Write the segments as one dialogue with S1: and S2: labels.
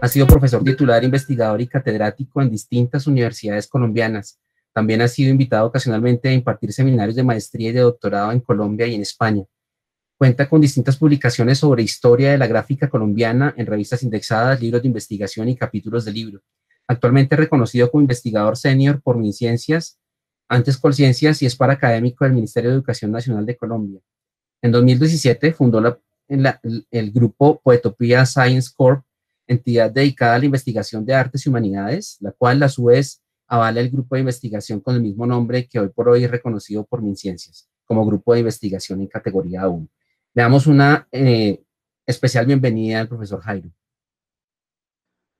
S1: Ha sido profesor titular, investigador y catedrático en distintas universidades colombianas. También ha sido invitado ocasionalmente a impartir seminarios de maestría y de doctorado en Colombia y en España. Cuenta con distintas publicaciones sobre historia de la gráfica colombiana en revistas indexadas, libros de investigación y capítulos de libro. Actualmente es reconocido como investigador senior por MinCiencias, antes Colciencias, y es par académico del Ministerio de Educación Nacional de Colombia. En 2017 fundó el grupo Poetopía Science Corp, entidad dedicada a la investigación de artes y humanidades, la cual a su vez avala el grupo de investigación con el mismo nombre que hoy por hoy es reconocido por MinCiencias como grupo de investigación en categoría 1. Le damos una especial bienvenida al profesor Jairo.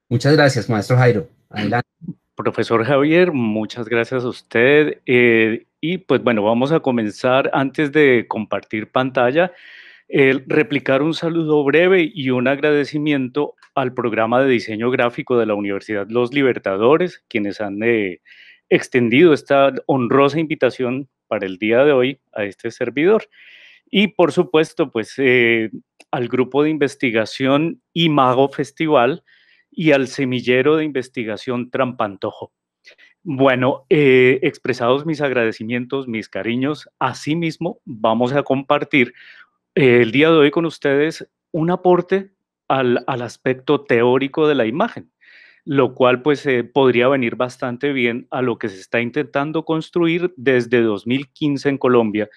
S1: Muchas gracias, maestro Jairo. Adelante.
S2: Profesor Javier, muchas gracias a usted. Y pues bueno, vamos a comenzar antes de compartir pantalla. Replicar un saludo breve y un agradecimiento al programa de diseño gráfico de la Universidad Los Libertadores, quienes han extendido esta honrosa invitación para el día de hoy a este servidor. Y por supuesto, pues al grupo de investigación Imago Festival y al semillero de investigación Trampantojo. Bueno, expresados mis agradecimientos, mis cariños, asimismo vamos a compartir el día de hoy con ustedes un aporte al aspecto teórico de la imagen, lo cual pues podría venir bastante bien a lo que se está intentando construir desde 2015 en Colombia,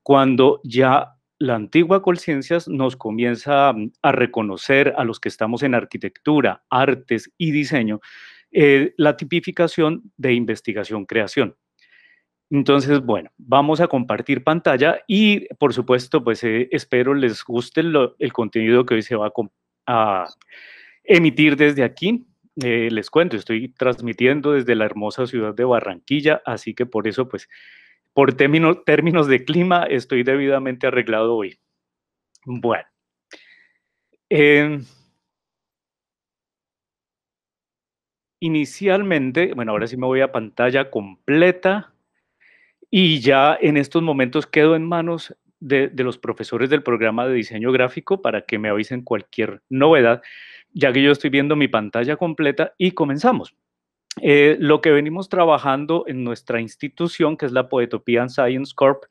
S2: cuando ya la antigua Colciencias nos comienza a reconocer a los que estamos en arquitectura, artes y diseño, la tipificación de investigación-creación. Entonces, bueno, vamos a compartir pantalla y, por supuesto, pues espero les guste el contenido que hoy se va a emitir desde aquí. Les cuento, estoy transmitiendo desde la hermosa ciudad de Barranquilla, así que por eso, pues, por términos de clima, estoy debidamente arreglado hoy. Bueno. Inicialmente, bueno, ahora sí me voy a pantalla completa. Y ya en estos momentos quedo en manos de los profesores del programa de diseño gráfico para que me avisen cualquier novedad, ya que yo estoy viendo mi pantalla completa y comenzamos. Lo que venimos trabajando en nuestra institución, que es la Poetopía Science Corp,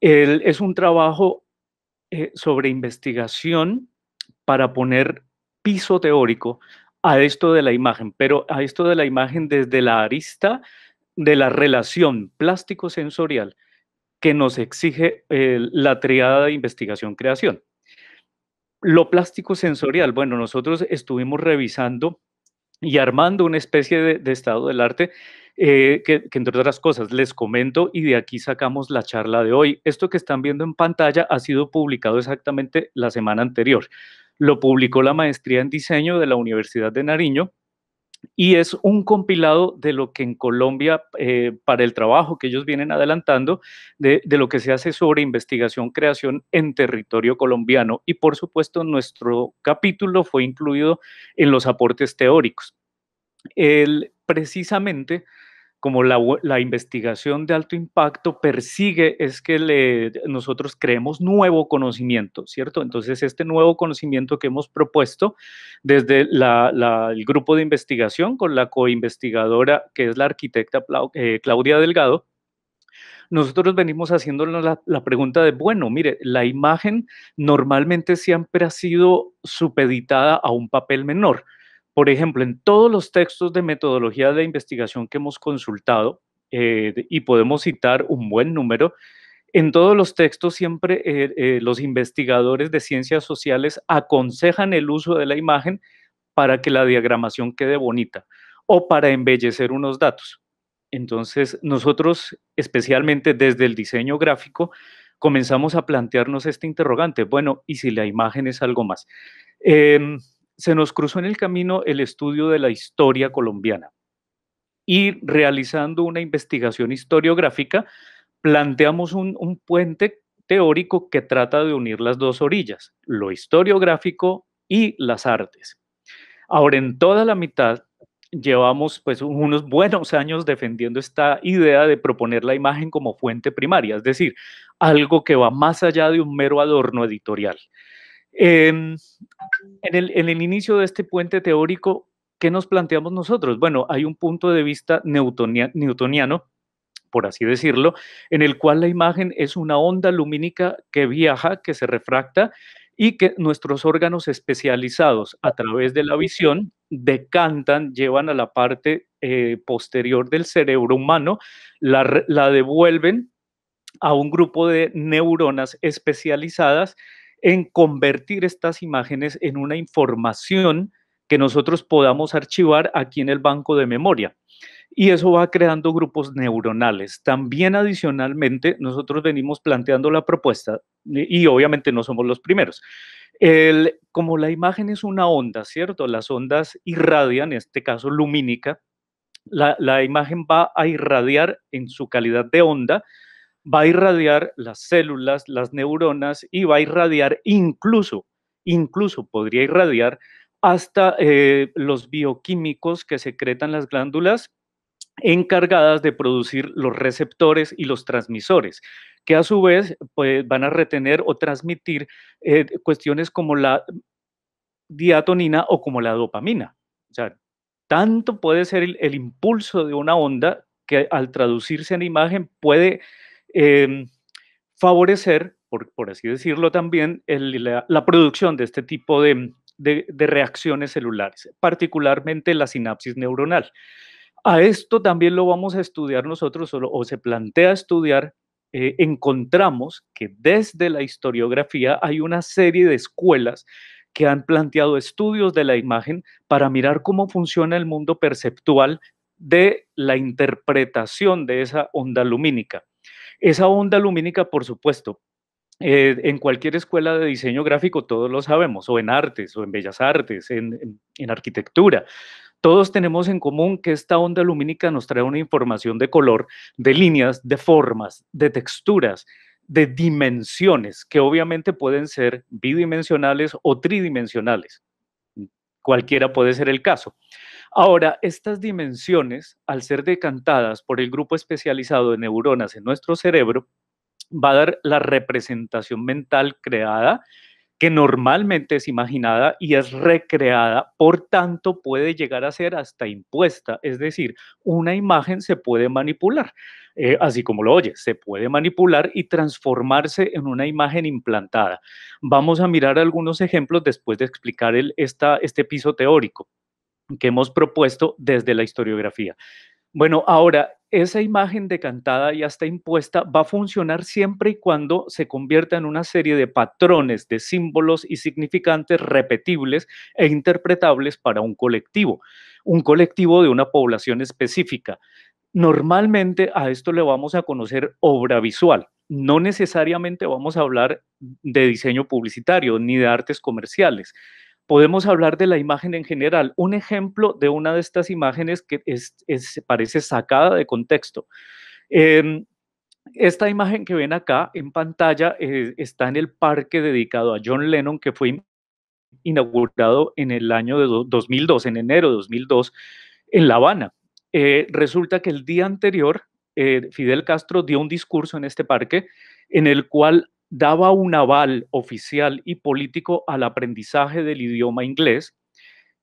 S2: es un trabajo sobre investigación para poner piso teórico a esto de la imagen, pero a esto de la imagen desde la arista de la relación plástico-sensorial que nos exige la triada de investigación-creación. Lo plástico-sensorial, bueno, nosotros estuvimos revisando y armando una especie de estado del arte que entre otras cosas les comento y de aquí sacamos la charla de hoy. Esto que están viendo en pantalla ha sido publicado exactamente la semana anterior. Lo publicó la maestría en diseño de la Universidad de Nariño y es un compilado de lo que en Colombia, para el trabajo que ellos vienen adelantando, de lo que se hace sobre investigación-creación en territorio colombiano. Y por supuesto, nuestro capítulo fue incluido en los aportes teóricos. Precisamente, como la investigación de alto impacto persigue es que nosotros creemos nuevo conocimiento, ¿cierto? Entonces, este nuevo conocimiento que hemos propuesto desde el grupo de investigación con la coinvestigadora, que es la arquitecta Claudia Delgado, nosotros venimos haciéndonos la pregunta de, bueno, mire, la imagen normalmente siempre ha sido supeditada a un papel menor. Por ejemplo, en todos los textos de metodología de investigación que hemos consultado, y podemos citar un buen número, en todos los textos siempre los investigadores de ciencias sociales aconsejan el uso de la imagen para que la diagramación quede bonita o para embellecer unos datos. Entonces, nosotros, especialmente desde el diseño gráfico, comenzamos a plantearnos este interrogante. Bueno, ¿y si la imagen es algo más? Se nos cruzó en el camino el estudio de la historia colombiana y realizando una investigación historiográfica, planteamos un puente teórico que trata de unir las dos orillas, lo historiográfico y las artes. Ahora, en toda la mitad, llevamos pues unos buenos años defendiendo esta idea de proponer la imagen como fuente primaria, es decir, algo que va más allá de un mero adorno editorial. En el inicio de este puente teórico ¿qué nos planteamos nosotros? Bueno, hay un punto de vista newtoniano, por así decirlo, en el cual la imagen es una onda lumínica que viaja, que se refracta y que nuestros órganos especializados a través de la visión decantan, llevan a la parte posterior del cerebro humano, la devuelven a un grupo de neuronas especializadas en convertir estas imágenes en una información que nosotros podamos archivar aquí en el banco de memoria. Y eso va creando grupos neuronales. También adicionalmente, nosotros venimos planteando la propuesta, y obviamente no somos los primeros. Como la imagen es una onda, ¿cierto? Las ondas irradian, en este caso lumínica, la imagen va a irradiar en su calidad de onda, va a irradiar las células, las neuronas y va a irradiar incluso podría irradiar hasta los bioquímicos que secretan las glándulas encargadas de producir los receptores y los transmisores, que a su vez pues, van a retener o transmitir cuestiones como la diatonina o como la dopamina. O sea, tanto puede ser el impulso de una onda que al traducirse en imagen puede eh, favorecer, por así decirlo también, la producción de este tipo de reacciones celulares, particularmente la sinapsis neuronal. A esto también lo vamos a estudiar nosotros, o se plantea estudiar. Encontramos que desde la historiografía hay una serie de escuelas que han planteado estudios de la imagen para mirar cómo funciona el mundo perceptual de la interpretación de esa onda lumínica. Esa onda lumínica, por supuesto, en cualquier escuela de diseño gráfico todos lo sabemos, o en artes, o en bellas artes, en arquitectura. Todos tenemos en común que esta onda lumínica nos trae una información de color, de líneas, de formas, de texturas, de dimensiones, que obviamente pueden ser bidimensionales o tridimensionales. Cualquiera puede ser el caso. Ahora, estas dimensiones, al ser decantadas por el grupo especializado de neuronas en nuestro cerebro, va a dar la representación mental creada que normalmente es imaginada y es recreada, por tanto puede llegar a ser hasta impuesta, es decir, una imagen se puede manipular, así como lo oye, se puede manipular y transformarse en una imagen implantada. Vamos a mirar algunos ejemplos después de explicar este piso teórico que hemos propuesto desde la historiografía. Bueno, ahora, esa imagen decantada ya está impuesta, va a funcionar siempre y cuando se convierta en una serie de patrones, de símbolos y significantes repetibles e interpretables para un colectivo de una población específica. Normalmente a esto le vamos a conocer obra visual. No necesariamente vamos a hablar de diseño publicitario ni de artes comerciales. Podemos hablar de la imagen en general. Un ejemplo de una de estas imágenes que parece sacada de contexto. Eh, esta imagen que ven acá en pantalla está en el parque dedicado a John Lennon, que fue inaugurado en el año de 2002, en enero de 2002, en La Habana. Resulta que el día anterior, Fidel Castro dio un discurso en este parque en el cual daba un aval oficial y político al aprendizaje del idioma inglés,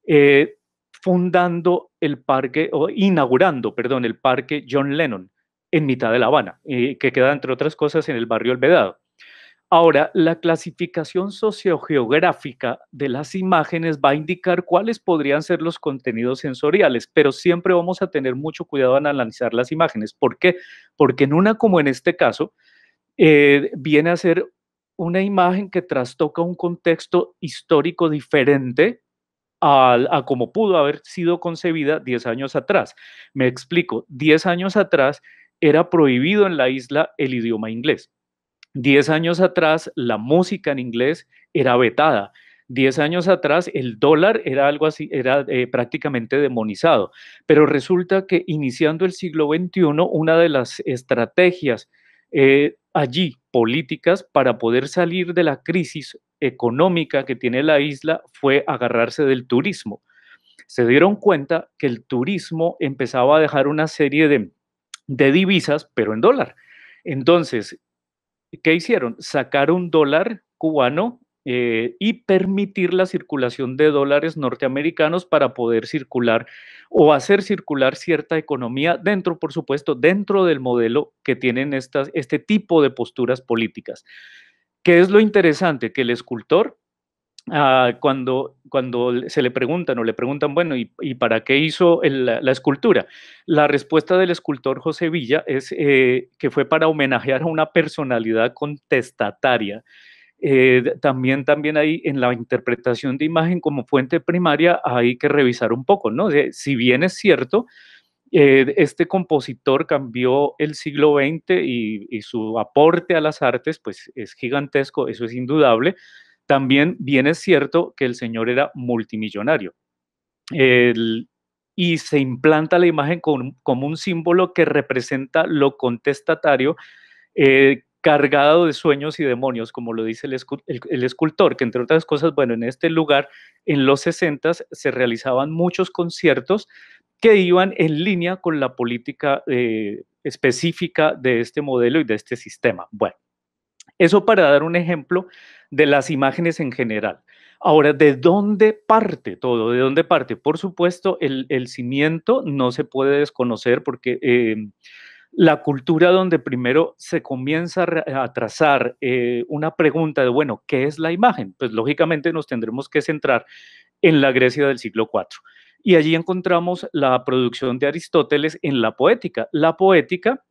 S2: eh, fundando el parque, o inaugurando, perdón, el parque John Lennon en mitad de La Habana, que queda, entre otras cosas, en el barrio El Vedado. Ahora, la clasificación sociogeográfica de las imágenes va a indicar cuáles podrían ser los contenidos sensoriales, pero siempre vamos a tener mucho cuidado en analizar las imágenes. ¿Por qué? Porque en una como en este caso, viene a ser una imagen que trastoca un contexto histórico diferente a como pudo haber sido concebida 10 años atrás. Me explico, 10 años atrás era prohibido en la isla el idioma inglés. 10 años atrás la música en inglés era vetada. 10 años atrás el dólar era algo así, era prácticamente demonizado. Pero resulta que iniciando el siglo XXI, una de las estrategias allí políticas para poder salir de la crisis económica que tiene la isla fue agarrarse del turismo. Se dieron cuenta que el turismo empezaba a dejar una serie de divisas, pero en dólar. Entonces, ¿qué hicieron? Sacar un dólar cubano y permitir la circulación de dólares norteamericanos para poder circular o hacer circular cierta economía dentro, por supuesto, dentro del modelo que tienen este tipo de posturas políticas. ¿Qué es lo interesante? Que el escultor, cuando se le preguntan o le preguntan, bueno, ¿y para qué hizo la escultura? La respuesta del escultor José Villa es que fue para homenajear a una personalidad contestataria. También ahí en la interpretación de imagen como fuente primaria hay que revisar un poco, ¿no? Si bien es cierto, este compositor cambió el siglo XX y su aporte a las artes pues es gigantesco, eso es indudable. También bien es cierto que el señor era multimillonario. El- y se implanta la imagen como un símbolo que representa lo contestatario, cargado de sueños y demonios, como lo dice el escultor, que entre otras cosas, bueno, en este lugar, en los 60 se realizaban muchos conciertos que iban en línea con la política específica de este modelo y de este sistema. Bueno, eso para dar un ejemplo de las imágenes en general. Ahora, ¿de dónde parte todo? ¿De dónde parte? Por supuesto, el cimiento no se puede desconocer porque la cultura donde primero se comienza a trazar una pregunta de, bueno, ¿qué es la imagen? Pues lógicamente nos tendremos que centrar en la Grecia del siglo IV. Y allí encontramos la producción de Aristóteles en la poética. La poética,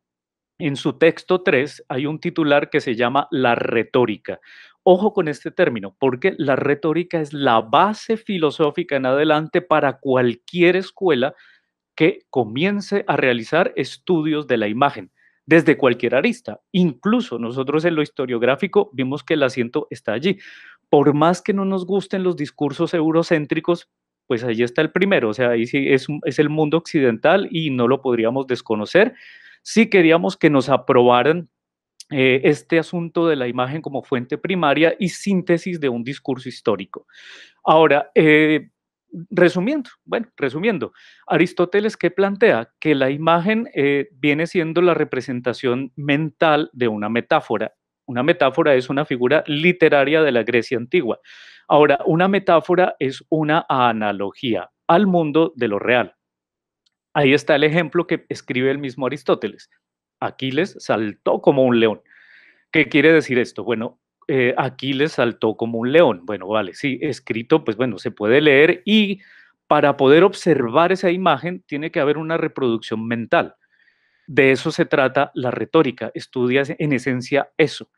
S2: en su texto 3 hay un titular que se llama la retórica. Ojo con este término, porque la retórica es la base filosófica en adelante para cualquier escuela que comience a realizar estudios de la imagen desde cualquier arista. Incluso nosotros en lo historiográfico vimos que el asiento está allí. Por más que no nos gusten los discursos eurocéntricos, pues ahí está el primero, o sea, ahí sí es el mundo occidental y no lo podríamos desconocer si queríamos que nos aprobaran este asunto de la imagen como fuente primaria y síntesis de un discurso histórico. Ahora, resumiendo, Aristóteles, ¿qué plantea? Que la imagen viene siendo la representación mental de una metáfora. Una metáfora es una figura literaria de la Grecia antigua. Ahora, una metáfora es una analogía al mundo de lo real. Ahí está el ejemplo que escribe el mismo Aristóteles. Aquiles saltó como un león. ¿Qué quiere decir esto? Bueno, Aquiles saltó como un león. Bueno, vale, sí, escrito, pues bueno, se puede leer y para poder observar esa imagen tiene que haber una reproducción mental. De eso se trata la retórica, estudia en esencia eso.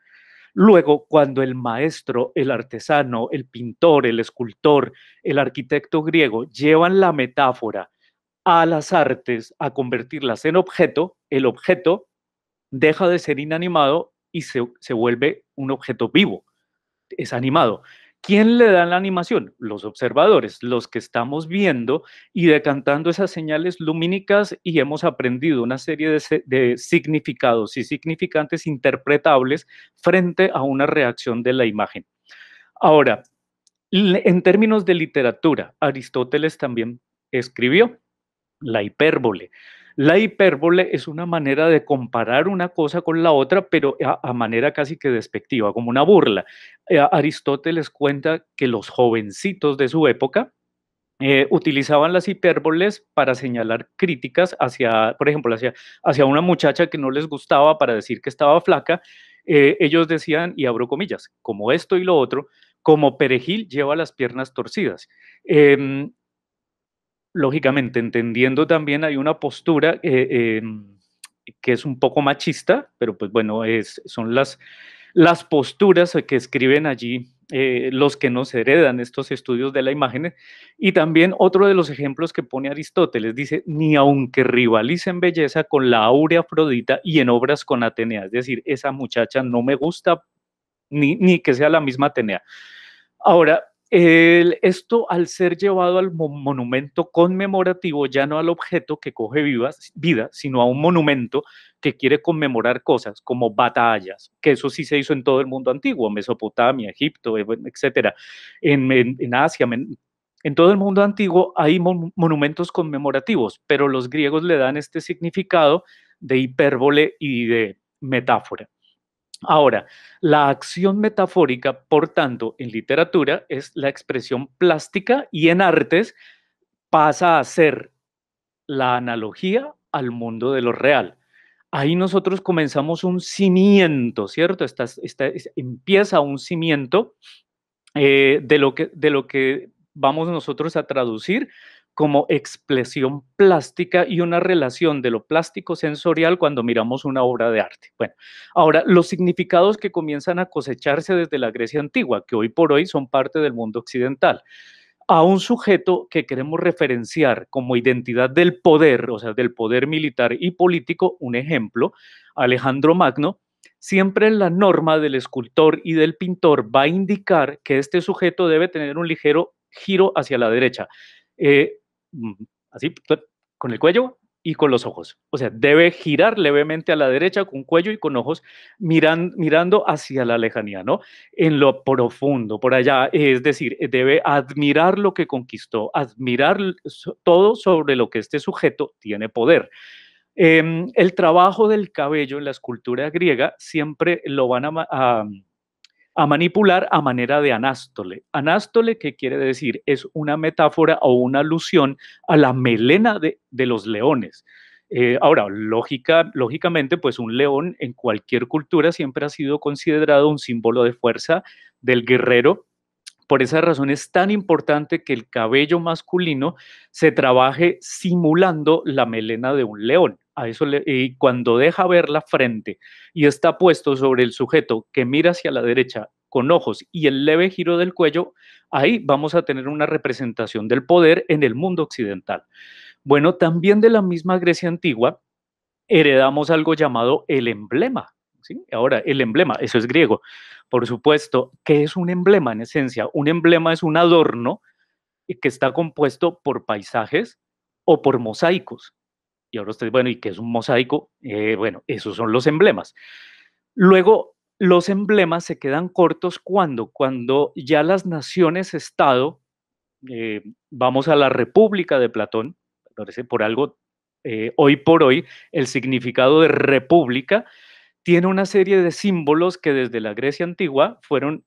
S2: Luego, cuando el maestro, el artesano, el pintor, el escultor, el arquitecto griego llevan la metáfora a las artes, a convertirlas en objeto, el objeto deja de ser inanimado y se vuelve un objeto vivo, es animado. ¿Quién le da la animación? Los observadores, los que estamos viendo y decantando esas señales lumínicas y hemos aprendido una serie de significados y significantes interpretables frente a una reacción de la imagen. Ahora, en términos de literatura, Aristóteles también escribió la hipérbole. La hipérbole es una manera de comparar una cosa con la otra, pero a manera casi que despectiva, como una burla. Aristóteles cuenta que los jovencitos de su época utilizaban las hipérboles para señalar críticas hacia, por ejemplo, hacia una muchacha que no les gustaba para decir que estaba flaca. Ellos decían, y abro comillas, como esto y lo otro, como perejil lleva las piernas torcidas. Em, Lógicamente, entendiendo también hay una postura que es un poco machista, pero pues bueno, son las posturas que escriben allí los que nos heredan estos estudios de la imagen. Y también otro de los ejemplos que pone Aristóteles dice, ni aunque rivalice en belleza con la áurea Afrodita y en obras con Atenea, es decir, esa muchacha no me gusta ni que sea la misma Atenea. Ahora, esto al ser llevado al monumento conmemorativo, ya no al objeto que coge vida, sino a un monumento que quiere conmemorar cosas como batallas, que eso sí se hizo en todo el mundo antiguo, Mesopotamia, Egipto, etcétera, en Asia, en todo el mundo antiguo hay monumentos conmemorativos, pero los griegos le dan este significado de hipérbole y de metáfora. Ahora, la acción metafórica, por tanto, en literatura es la expresión plástica y en artes pasa a ser la analogía al mundo de lo real. Ahí nosotros comenzamos un cimiento, ¿cierto? Empieza un cimiento de lo que vamos nosotros a traducir como expresión plástica y una relación de lo plástico sensorial cuando miramos una obra de arte. Bueno, ahora, los significados que comienzan a cosecharse desde la Grecia antigua, que hoy por hoy son parte del mundo occidental, a un sujeto que queremos referenciar como identidad del poder, o sea, del poder militar y político, un ejemplo, Alejandro Magno, siempre la norma del escultor y del pintor va a indicar que este sujeto debe tener un ligero giro hacia la derecha, eh, así, con el cuello y con los ojos. O sea, debe girar levemente a la derecha con cuello y con ojos mirando hacia la lejanía, ¿no? En lo profundo, por allá, es decir, debe admirar lo que conquistó, admirar todo sobre lo que este sujeto tiene poder. El trabajo del cabello en la escultura griega siempre lo van a manipular a manera de anástole. Anástole, ¿qué quiere decir? Es una metáfora o una alusión a la melena de los leones. Ahora, lógicamente, pues un león en cualquier cultura siempre ha sido considerado un símbolo de fuerza del guerrero. Por esa razón es tan importante que el cabello masculino se trabaje simulando la melena de un león. Y cuando deja ver la frente y está puesto sobre el sujeto que mira hacia la derecha con ojos y el leve giro del cuello, ahí vamos a tener una representación del poder en el mundo occidental. Bueno, también de la misma Grecia antigua heredamos algo llamado el emblema. ¿Sí? Ahora, el emblema, eso es griego. Por supuesto, ¿qué es un emblema en esencia? Un emblema es un adorno que está compuesto por paisajes o por mosaicos. Y ahora ustedes, bueno, ¿y qué es un mosaico? Bueno, esos son los emblemas. Luego, los emblemas se quedan cortos cuando ya las naciones-estado, vamos a la República de Platón, parece por algo, hoy por hoy, el significado de república tiene una serie de símbolos que desde la Grecia antigua fueron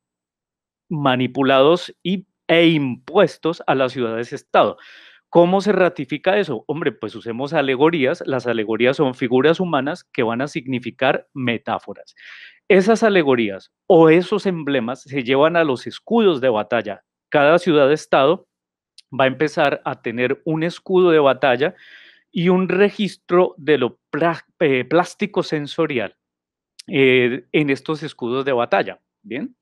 S2: manipulados e impuestos a las ciudades-estado. ¿Cómo se ratifica eso? Hombre, pues usemos alegorías. Las alegorías son figuras humanas que van a significar metáforas. Esas alegorías o esos emblemas se llevan a los escudos de batalla. Cada ciudad-estado va a empezar a tener un escudo de batalla y un registro de lo plástico sensorial en estos escudos de batalla. Bien,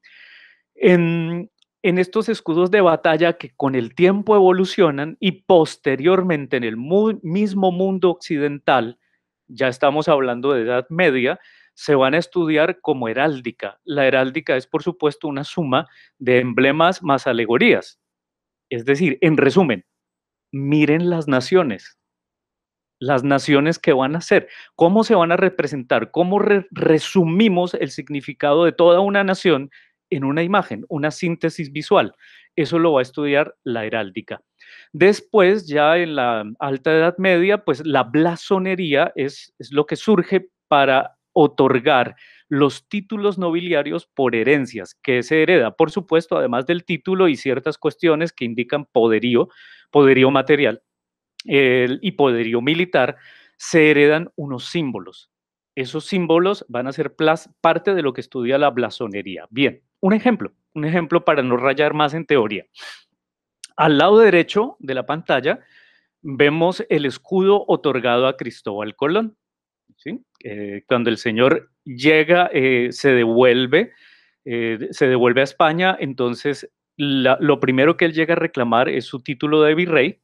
S2: en, en estos escudos de batalla que con el tiempo evolucionan y posteriormente en el mismo mundo occidental, ya estamos hablando de Edad Media, se van a estudiar como heráldica. La heráldica es, por supuesto, una suma de emblemas más alegorías. Es decir, en resumen, miren las naciones que van a ser, cómo se van a representar, cómo resumimos el significado de toda una nación en una imagen, una síntesis visual. Eso lo va a estudiar la heráldica. Después, ya en la Alta Edad Media, pues la blasonería es lo que surge para otorgar los títulos nobiliarios por herencias, que se hereda, por supuesto, además del título y ciertas cuestiones que indican poderío material y poderío militar, se heredan unos símbolos. Esos símbolos van a ser parte de lo que estudia la blasonería. Bien, un ejemplo para no rayar más en teoría. Al lado derecho de la pantalla vemos el escudo otorgado a Cristóbal Colón. ¿Sí? Cuando el señor llega, se devuelve a España, entonces lo primero que él llega a reclamar es su título de virrey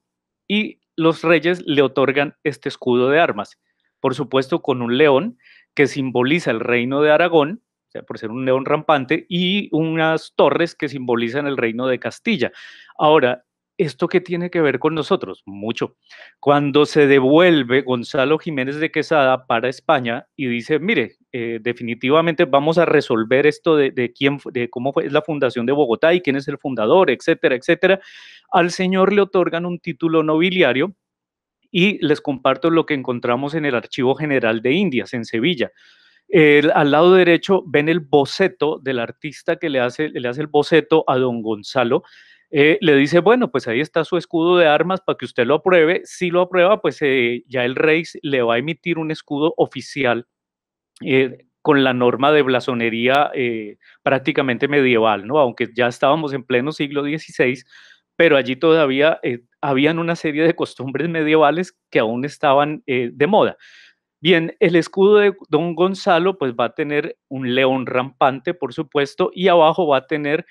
S2: y los reyes le otorgan este escudo de armas, por supuesto con un león que simboliza el reino de Aragón, o sea, por ser un león rampante, y unas torres que simbolizan el reino de Castilla. Ahora, ¿esto qué tiene que ver con nosotros? Mucho. Cuando se devuelve Gonzalo Jiménez de Quesada para España y dice, mire, definitivamente vamos a resolver esto de cómo fue la fundación de Bogotá y quién es el fundador, etcétera, etcétera, al señor le otorgan un título nobiliario y les comparto lo que encontramos en el Archivo General de Indias, en Sevilla. Al lado derecho ven el boceto del artista que le hace el boceto a don Gonzalo. Le dice, bueno, pues ahí está su escudo de armas para que usted lo apruebe. Si lo aprueba, pues ya el rey le va a emitir un escudo oficial con la norma de blasonería prácticamente medieval, ¿no? Aunque ya estábamos en pleno siglo XVI, pero allí todavía habían una serie de costumbres medievales que aún estaban de moda. Bien, el escudo de don Gonzalo pues va a tener un león rampante, por supuesto, y abajo va a tener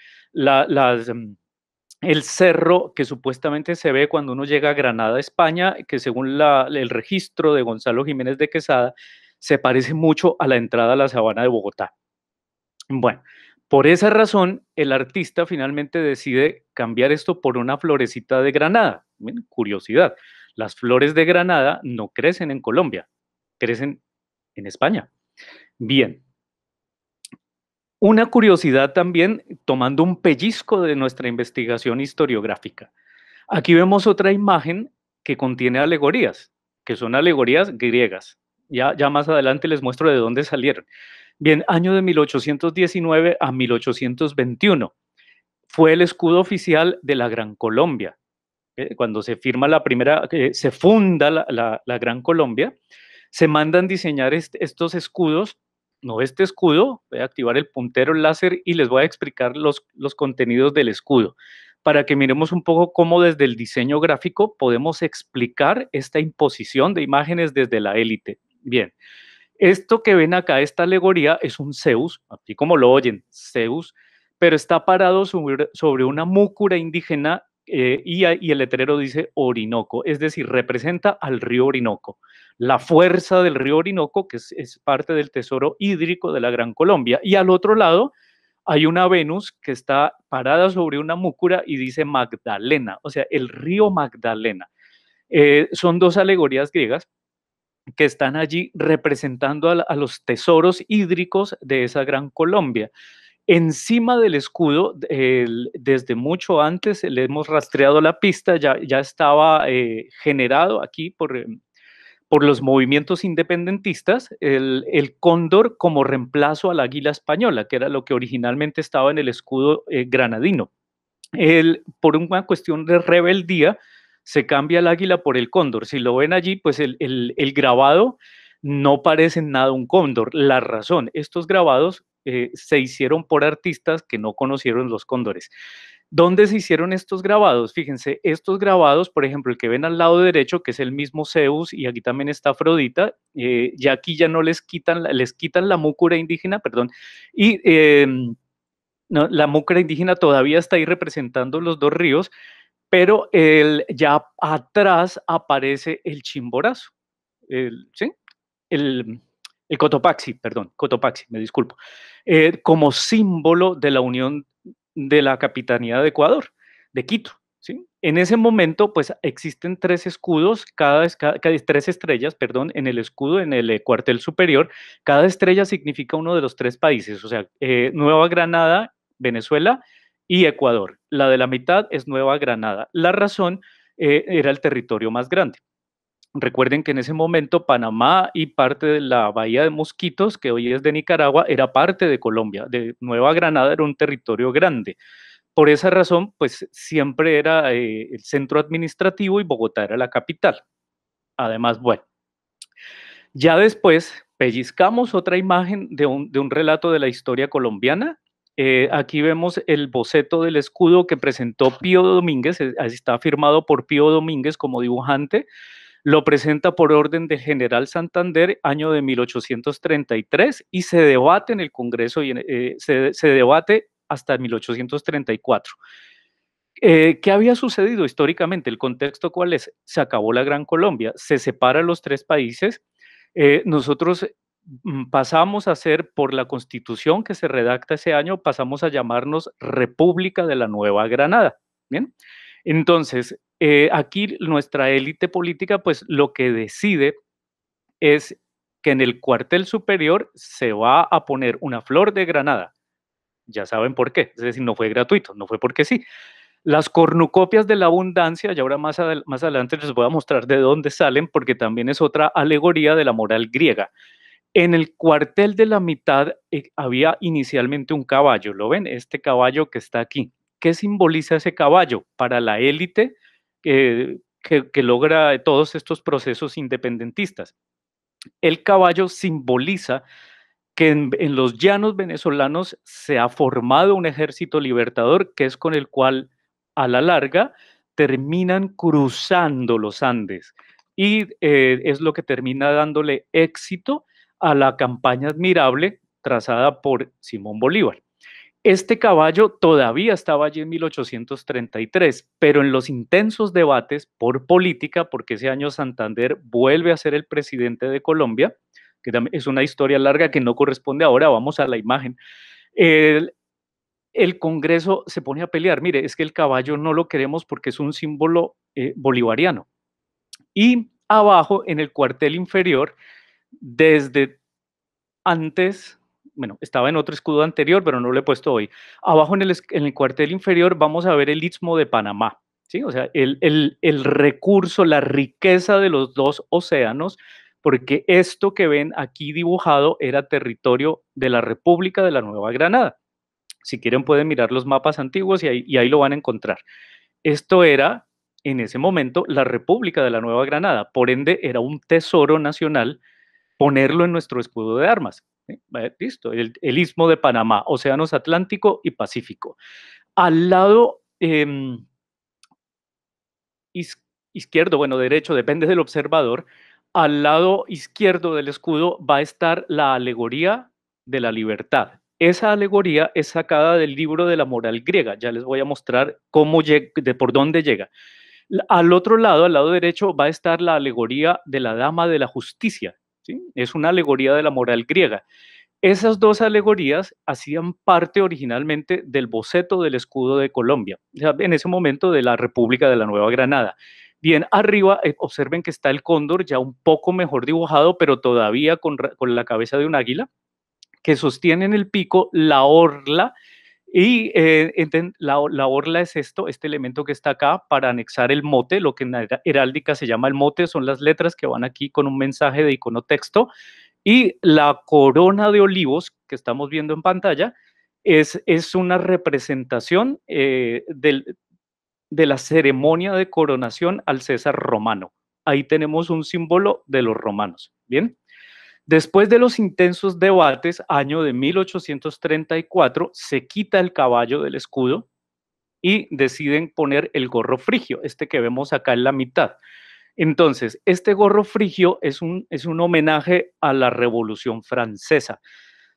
S2: el cerro que supuestamente se ve cuando uno llega a Granada, España, que según el registro de Gonzalo Jiménez de Quesada, se parece mucho a la entrada a la sabana de Bogotá. Bueno, por esa razón, el artista finalmente decide cambiar esto por una florecita de Granada. Miren, curiosidad, las flores de Granada no crecen en Colombia, crecen en España. Bien, una curiosidad también, tomando un pellizco de nuestra investigación historiográfica. Aquí vemos otra imagen que contiene alegorías, que son alegorías griegas. Ya más adelante les muestro de dónde salieron. Bien, año de 1819 a 1821. Fue el escudo oficial de la Gran Colombia. Cuando se firma la primera, se funda la Gran Colombia, se mandan diseñar estos escudos, no este escudo, voy a activar el puntero láser y les voy a explicar los contenidos del escudo, para que miremos un poco cómo desde el diseño gráfico podemos explicar esta imposición de imágenes desde la élite. Bien, esto que ven acá, esta alegoría, es un Zeus, así como lo oyen, Zeus, pero está parado sobre una múcura indígena y el letrero dice Orinoco, es decir, representa al río Orinoco, la fuerza del río Orinoco, que es parte del tesoro hídrico de la Gran Colombia. Y al otro lado hay una Venus que está parada sobre una múcura y dice Magdalena, o sea, el río Magdalena. Son dos alegorías griegas que están allí representando a los tesoros hídricos de esa Gran Colombia. Encima del escudo, desde mucho antes le hemos rastreado la pista, ya estaba generado aquí por los movimientos independentistas, el cóndor como reemplazo al águila española, que era lo que originalmente estaba en el escudo granadino. Por una cuestión de rebeldía, se cambia el águila por el cóndor. Si lo ven allí, pues el grabado no parece nada un cóndor. La razón, estos grabados se hicieron por artistas que no conocieron los cóndores. ¿Dónde se hicieron estos grabados? Fíjense, estos grabados, por ejemplo, el que ven al lado derecho, que es el mismo Zeus, y aquí también está Afrodita, ya aquí ya no les quitan la múcura indígena, perdón, y no, la múcura indígena todavía está ahí representando los dos ríos, pero ya atrás aparece el Chimborazo, ¿sí? el, el Cotopaxi, perdón, Cotopaxi, me disculpo, como símbolo de la unión de la Capitanía de Ecuador, de Quito. ¿Sí? En ese momento, pues existen tres escudos, tres estrellas, perdón, en el escudo, en el cuartel superior. Cada estrella significa uno de los tres países, o sea, Nueva Granada, Venezuela y Ecuador. La de la mitad es Nueva Granada. La razón era el territorio más grande. Recuerden que en ese momento Panamá y parte de la Bahía de Mosquitos, que hoy es de Nicaragua, era parte de Colombia. De Nueva Granada era un territorio grande. Por esa razón, pues siempre era el centro administrativo y Bogotá era la capital. Además, bueno, ya después pellizcamos otra imagen de un relato de la historia colombiana. Aquí vemos el boceto del escudo que presentó Pío Domínguez, está firmado por Pío Domínguez como dibujante. Lo presenta por orden del general Santander, año de 1833, y se debate en el Congreso, y se debate hasta 1834. ¿Qué había sucedido históricamente? ¿El contexto cuál es? Se acabó la Gran Colombia, se separan los tres países, nosotros pasamos a ser, por la constitución que se redacta ese año, pasamos a llamarnos República de la Nueva Granada, ¿bien? Entonces, aquí nuestra élite política, pues lo que decide es que en el cuartel superior se va a poner una flor de granada. Ya saben por qué, es decir, no fue gratuito, no fue porque sí. Las cornucopias de la abundancia, y ahora más adelante les voy a mostrar de dónde salen, porque también es otra alegoría de la moral griega. En el cuartel de la mitad había inicialmente un caballo, ¿lo ven? Este caballo que está aquí. ¿Qué simboliza ese caballo? Para la élite que logra todos estos procesos independentistas. El caballo simboliza que en los llanos venezolanos se ha formado un ejército libertador que es con el cual a la larga terminan cruzando los Andes y es lo que termina dándole éxito a la campaña admirable trazada por Simón Bolívar. Este caballo todavía estaba allí en 1833, pero en los intensos debates por política, porque ese año Santander vuelve a ser el presidente de Colombia, que es una historia larga que no corresponde ahora, vamos a la imagen. El, el Congreso se pone a pelear, mire, es que el caballo no lo queremos porque es un símbolo bolivariano. Y abajo, en el cuartel inferior, desde antes, bueno, estaba en otro escudo anterior, pero no lo he puesto hoy. Abajo en el cuartel inferior vamos a ver el Istmo de Panamá, ¿sí? O sea, el recurso, la riqueza de los dos océanos, porque esto que ven aquí dibujado era territorio de la República de la Nueva Granada. Si quieren pueden mirar los mapas antiguos y ahí lo van a encontrar. Esto era, en ese momento, la República de la Nueva Granada. Por ende, era un tesoro nacional ponerlo en nuestro escudo de armas. ¿Sí? Listo, el Istmo de Panamá, océanos Atlántico y Pacífico. Al lado izquierdo, bueno, derecho, depende del observador, al lado izquierdo del escudo va a estar la alegoría de la libertad. Esa alegoría es sacada del libro de la moral griega. Ya les voy a mostrar cómo por dónde llega. Al otro lado, al lado derecho, va a estar la alegoría de la dama de la justicia. ¿Sí? Es una alegoría de la moral griega. Esas dos alegorías hacían parte originalmente del boceto del escudo de Colombia, o sea, en ese momento de la República de la Nueva Granada. Bien arriba, observen que está el cóndor ya un poco mejor dibujado, pero todavía con la cabeza de un águila, que sostiene en el pico la orla y la orla es este elemento que está acá para anexar el mote, lo que en heráldica se llama el mote, son las letras que van aquí con un mensaje de icono texto, y la corona de olivos que estamos viendo en pantalla es una representación de la ceremonia de coronación al César romano. Ahí tenemos un símbolo de los romanos, ¿bien? Después de los intensos debates, año de 1834, se quita el caballo del escudo y deciden poner el gorro frigio, este que vemos acá en la mitad. Entonces, este gorro frigio es un homenaje a la Revolución Francesa.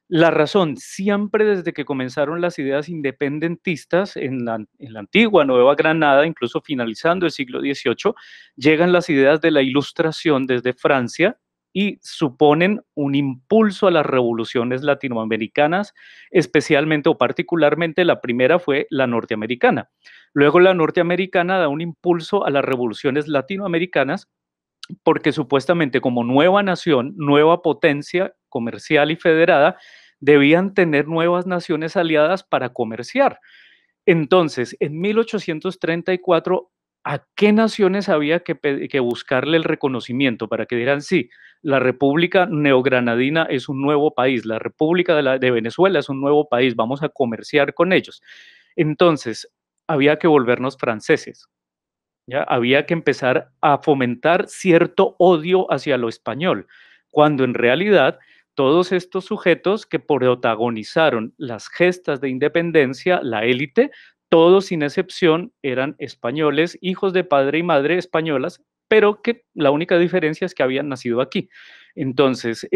S2: La razón, siempre desde que comenzaron las ideas independentistas en la antigua Nueva Granada, incluso finalizando el siglo XVIII, llegan las ideas de la Ilustración desde Francia y suponen un impulso a las revoluciones latinoamericanas, especialmente o particularmente la primera fue la norteamericana. Luego la norteamericana da un impulso a las revoluciones latinoamericanas porque supuestamente como nueva nación, nueva potencia comercial y federada, debían tener nuevas naciones aliadas para comerciar. Entonces, en 1834, ¿a qué naciones había que buscarle el reconocimiento para que dieran sí? La República Neogranadina es un nuevo país, la República de Venezuela es un nuevo país, vamos a comerciar con ellos. Entonces, había que volvernos franceses. ¿Ya? Había que empezar a fomentar cierto odio hacia lo español, cuando en realidad todos estos sujetos que protagonizaron las gestas de independencia, la élite, todos sin excepción eran españoles, hijos de padre y madre españolas, pero que la única diferencia es que habían nacido aquí. Entonces,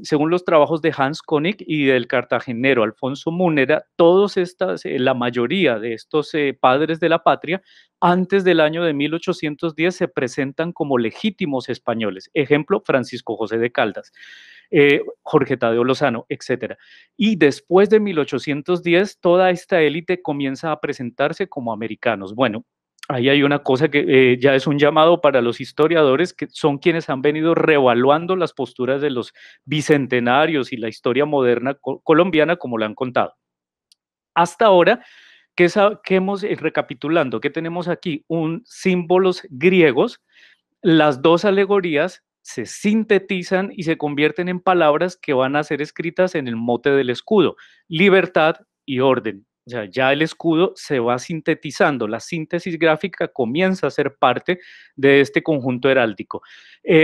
S2: según los trabajos de Hans Konig y del cartagenero Alfonso Múnera, la mayoría de estos padres de la patria antes del año de 1810 se presentan como legítimos españoles. Ejemplo, Francisco José de Caldas, Jorge Tadeo Lozano, etcétera. Y después de 1810, toda esta élite comienza a presentarse como americanos. Bueno, ahí hay una cosa que ya es un llamado para los historiadores, que son quienes han venido reevaluando las posturas de los bicentenarios y la historia moderna colombiana como la han contado. Hasta ahora, ¿qué hemos, recapitulando, qué tenemos aquí? Símbolos griegos, las dos alegorías se sintetizan y se convierten en palabras que van a ser escritas en el mote del escudo: libertad y orden. O sea, ya el escudo se va sintetizando, la síntesis gráfica comienza a ser parte de este conjunto heráldico.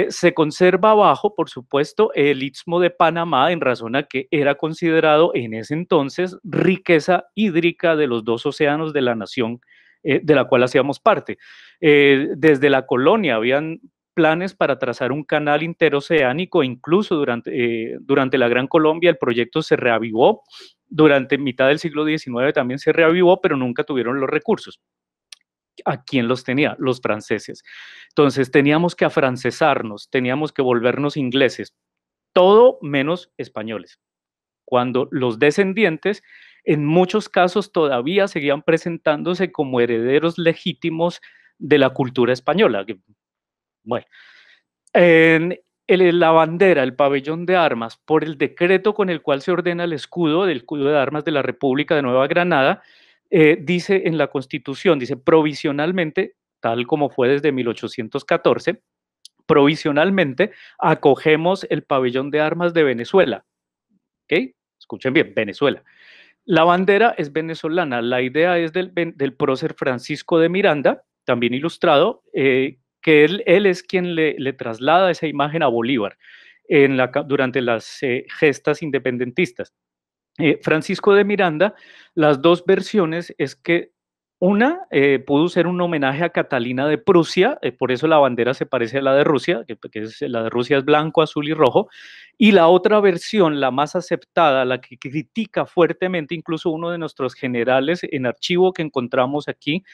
S2: Se conserva abajo, por supuesto, el istmo de Panamá, en razón a que era considerado en ese entonces riqueza hídrica de los dos océanos de la nación de la cual hacíamos parte. Desde la colonia habían planes para trazar un canal interoceánico, incluso durante la Gran Colombia el proyecto se reavivó, durante mitad del siglo XIX también se reavivó, pero nunca tuvieron los recursos. ¿A quién los tenía? Los franceses. Entonces teníamos que afrancesarnos, teníamos que volvernos ingleses, todo menos españoles, cuando los descendientes en muchos casos todavía seguían presentándose como herederos legítimos de la cultura española. Bueno, en la bandera, el pabellón de armas, por el decreto con el cual se ordena el escudo, del escudo de armas de la República de Nueva Granada, dice en la Constitución, dice provisionalmente, tal como fue desde 1814, provisionalmente acogemos el pabellón de armas de Venezuela. ¿Ok? Escuchen bien, Venezuela. La bandera es venezolana, la idea es del prócer Francisco de Miranda, también ilustrado, que él es quien le traslada esa imagen a Bolívar durante las gestas independentistas. Francisco de Miranda, las dos versiones es que una pudo ser un homenaje a Catalina de Prusia, por eso la bandera se parece a la de Rusia, la de Rusia es blanco, azul y rojo, y la otra versión, la más aceptada, la que critica fuertemente, incluso uno de nuestros generales en archivo que encontramos aquí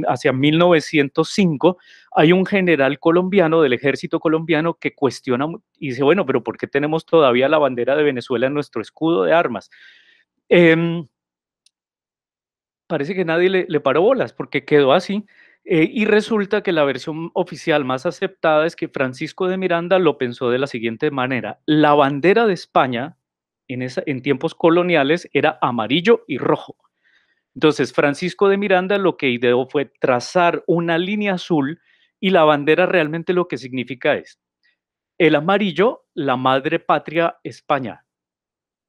S2: hacia 1905, hay un general colombiano del ejército colombiano que cuestiona y dice, bueno, pero ¿por qué tenemos todavía la bandera de Venezuela en nuestro escudo de armas? Parece que nadie le paró bolas porque quedó así. Y resulta que la versión oficial más aceptada es que Francisco de Miranda lo pensó de la siguiente manera: la bandera de España en tiempos coloniales era amarillo y rojo. Entonces, Francisco de Miranda lo que ideó fue trazar una línea azul, y la bandera realmente lo que significa es el amarillo, la madre patria España,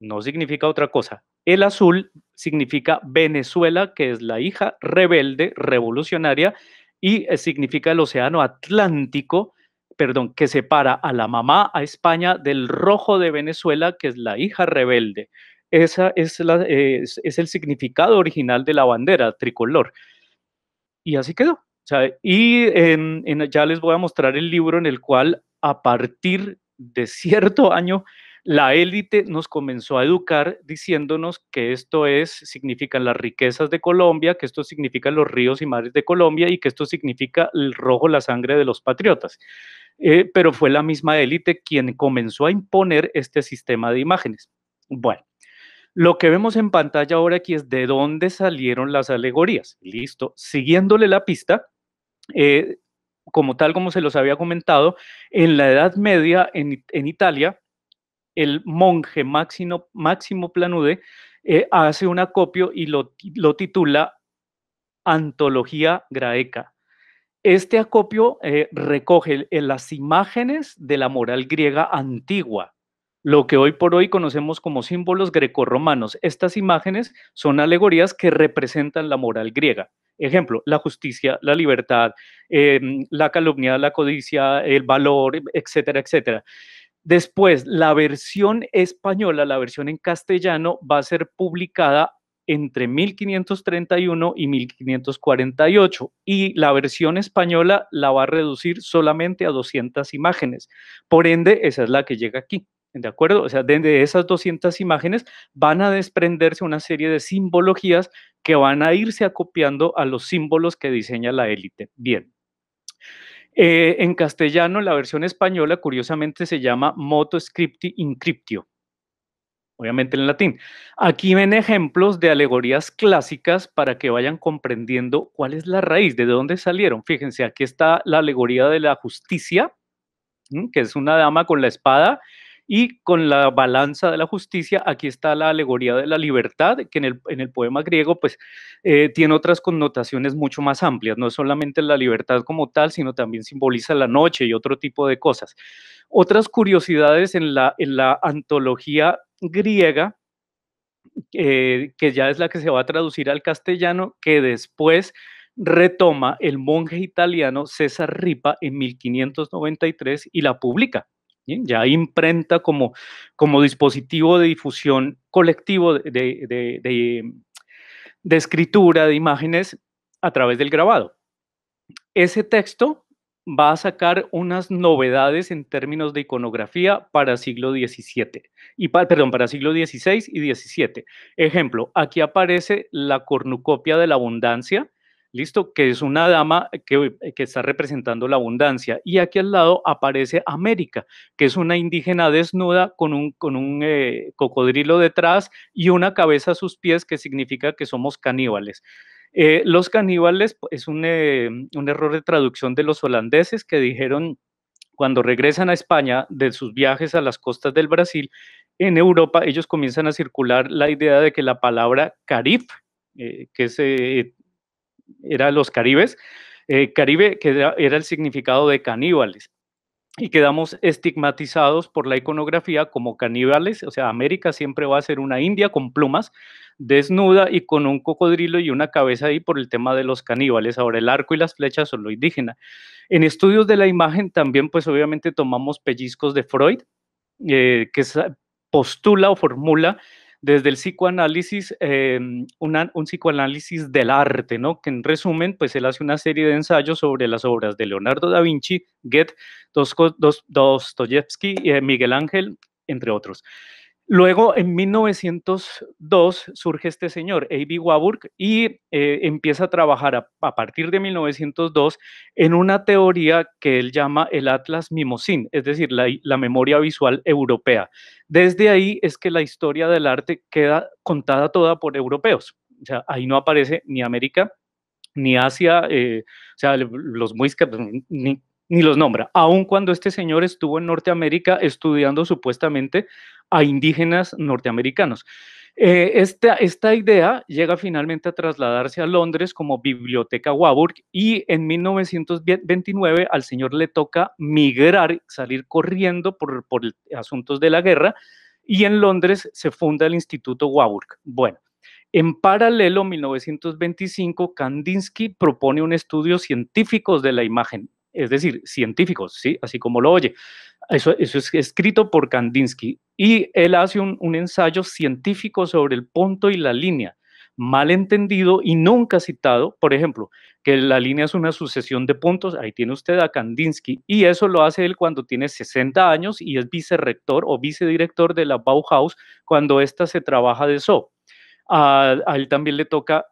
S2: no significa otra cosa. El azul significa Venezuela, que es la hija rebelde, revolucionaria, y significa el océano Atlántico, perdón, que separa a la mamá, a España, del rojo de Venezuela, que es la hija rebelde. Esa es el significado original de la bandera tricolor. Y así quedó. O sea, y ya les voy a mostrar el libro en el cual, a partir de cierto año, la élite nos comenzó a educar diciéndonos que esto significan las riquezas de Colombia, que esto significa los ríos y mares de Colombia y que esto significa el rojo, la sangre de los patriotas. Pero fue la misma élite quien comenzó a imponer este sistema de imágenes. Bueno, lo que vemos en pantalla ahora aquí es de dónde salieron las alegorías. Listo. Siguiéndole la pista, eh, como se los había comentado, en la Edad Media en Italia, el monje Máximo Planude hace un acopio y lo titula Antología Graeca. Este acopio recoge las imágenes de la moral griega antigua, lo que hoy por hoy conocemos como símbolos grecorromanos. Estas imágenes son alegorías que representan la moral griega. Ejemplo, la justicia, la libertad, la calumnia, la codicia, el valor, etcétera, etcétera. Después, la versión española, la versión en castellano, va a ser publicada entre 1531 y 1548, y la versión española la va a reducir solamente a 200 imágenes. Por ende, esa es la que llega aquí. ¿De acuerdo? O sea, de esas 200 imágenes van a desprenderse una serie de simbologías que van a irse acopiando a los símbolos que diseña la élite. Bien. En castellano, la versión española, curiosamente, se llama Motu Scripti Incryptio, obviamente en latín. Aquí ven ejemplos de alegorías clásicas para que vayan comprendiendo cuál es la raíz, de dónde salieron. Fíjense, aquí está la alegoría de la justicia, que es una dama con la espada, Y con la balanza de la justicia, aquí está la alegoría de la libertad, que en el poema griego pues tiene otras connotaciones mucho más amplias, no es solamente la libertad como tal, sino también simboliza la noche y otro tipo de cosas. Otras curiosidades en la antología griega, que ya es la que se va a traducir al castellano, que después retoma el monje italiano César Ripa en 1593 y la publica. ¿Sí? Ya imprenta como dispositivo de difusión colectivo de escritura de imágenes a través del grabado. Ese texto va a sacar unas novedades en términos de iconografía para siglo XVII, perdón, para siglo XVI y XVII. Ejemplo, aquí aparece la cornucopia de la abundancia, ¿listo? Que es una dama que está representando la abundancia. Y aquí al lado aparece América, que es una indígena desnuda con un cocodrilo detrás y una cabeza a sus pies, que significa que somos caníbales. Los caníbales es un error de traducción de los holandeses que dijeron cuando regresan a España de sus viajes a las costas del Brasil, en Europa ellos comienzan a circular la idea de que la palabra carib, que era los caribes, caribe, que era el significado de caníbales y quedamos estigmatizados por la iconografía como caníbales, o sea, América siempre va a ser una india con plumas, desnuda y con un cocodrilo y una cabeza ahí por el tema de los caníbales. Ahora, el arco y las flechas son lo indígena. En estudios de la imagen también, pues obviamente tomamos pellizcos de Freud, que postula o formula desde el psicoanálisis, un psicoanálisis del arte, ¿no? Que en resumen, pues él hace una serie de ensayos sobre las obras de Leonardo da Vinci, Goethe, Dostoyevsky, Miguel Ángel, entre otros. Luego, en 1902, surge este señor, A.B. Warburg, y empieza a trabajar a partir de 1902 en una teoría que él llama el Atlas Mimosín, es decir, la memoria visual europea. Desde ahí es que la historia del arte queda contada toda por europeos. O sea, ahí no aparece ni América, ni Asia, o sea, los muiscas, ni los nombra, aun cuando este señor estuvo en Norteamérica estudiando supuestamente a indígenas norteamericanos. Esta idea llega finalmente a trasladarse a Londres como Biblioteca Warburg y en 1929 al señor le toca migrar, salir corriendo por asuntos de la guerra y en Londres se funda el Instituto Warburg. Bueno, en paralelo, en 1925, Kandinsky propone un estudio científico de la imagen, es decir, científicos, ¿sí? Así como lo oye. Eso es escrito por Kandinsky y él hace un ensayo científico sobre el punto y la línea, mal entendido y nunca citado. Por ejemplo, que la línea es una sucesión de puntos, ahí tiene usted a Kandinsky, y eso lo hace él cuando tiene 60 años y es vicerrector o vicedirector de la Bauhaus cuando ésta se trabaja de eso. A él también le toca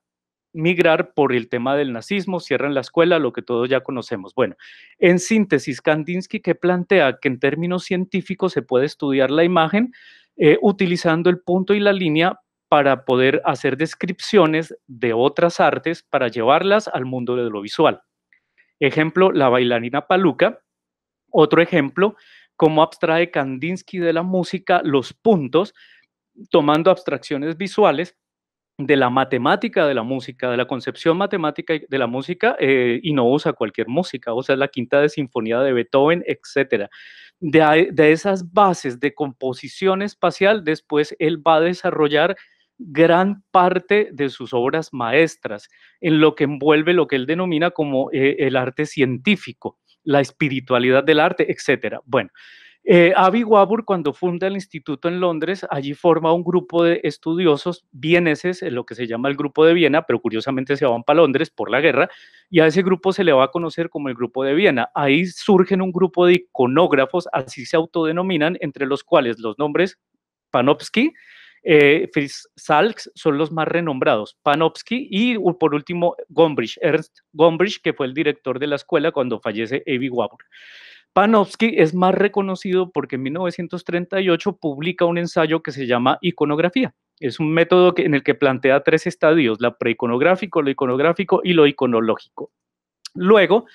S2: migrar por el tema del nazismo, cierran la escuela, lo que todos ya conocemos. Bueno, en síntesis, Kandinsky que plantea que en términos científicos se puede estudiar la imagen utilizando el punto y la línea para poder hacer descripciones de otras artes para llevarlas al mundo de lo visual. Ejemplo, la bailarina Paluca. Otro ejemplo, cómo abstrae Kandinsky de la música los puntos, tomando abstracciones visuales de la matemática de la música, de la concepción matemática de la música, y no usa cualquier música, usa la quinta de sinfonía de Beethoven, etc. De esas bases de composición espacial, después él va a desarrollar gran parte de sus obras maestras en lo que envuelve lo que él denomina como el arte científico, la espiritualidad del arte, etc. Bueno, Avi Warburg, cuando funda el instituto en Londres, allí forma un grupo de estudiosos vieneses, en lo que se llama el Grupo de Viena, pero curiosamente se van para Londres por la guerra, y a ese grupo se le va a conocer como el Grupo de Viena. Ahí surgen un grupo de iconógrafos, así se autodenominan, entre los cuales los nombres Panofsky, Fritz Salks son los más renombrados, Panofsky y por último Gombrich, Ernst Gombrich, que fue el director de la escuela cuando fallece Avi Warburg. Panofsky es más reconocido porque en 1938 publica un ensayo que se llama iconografía. Es un método en el que plantea tres estadios, la preiconográfico, lo iconográfico y lo iconológico. Luego,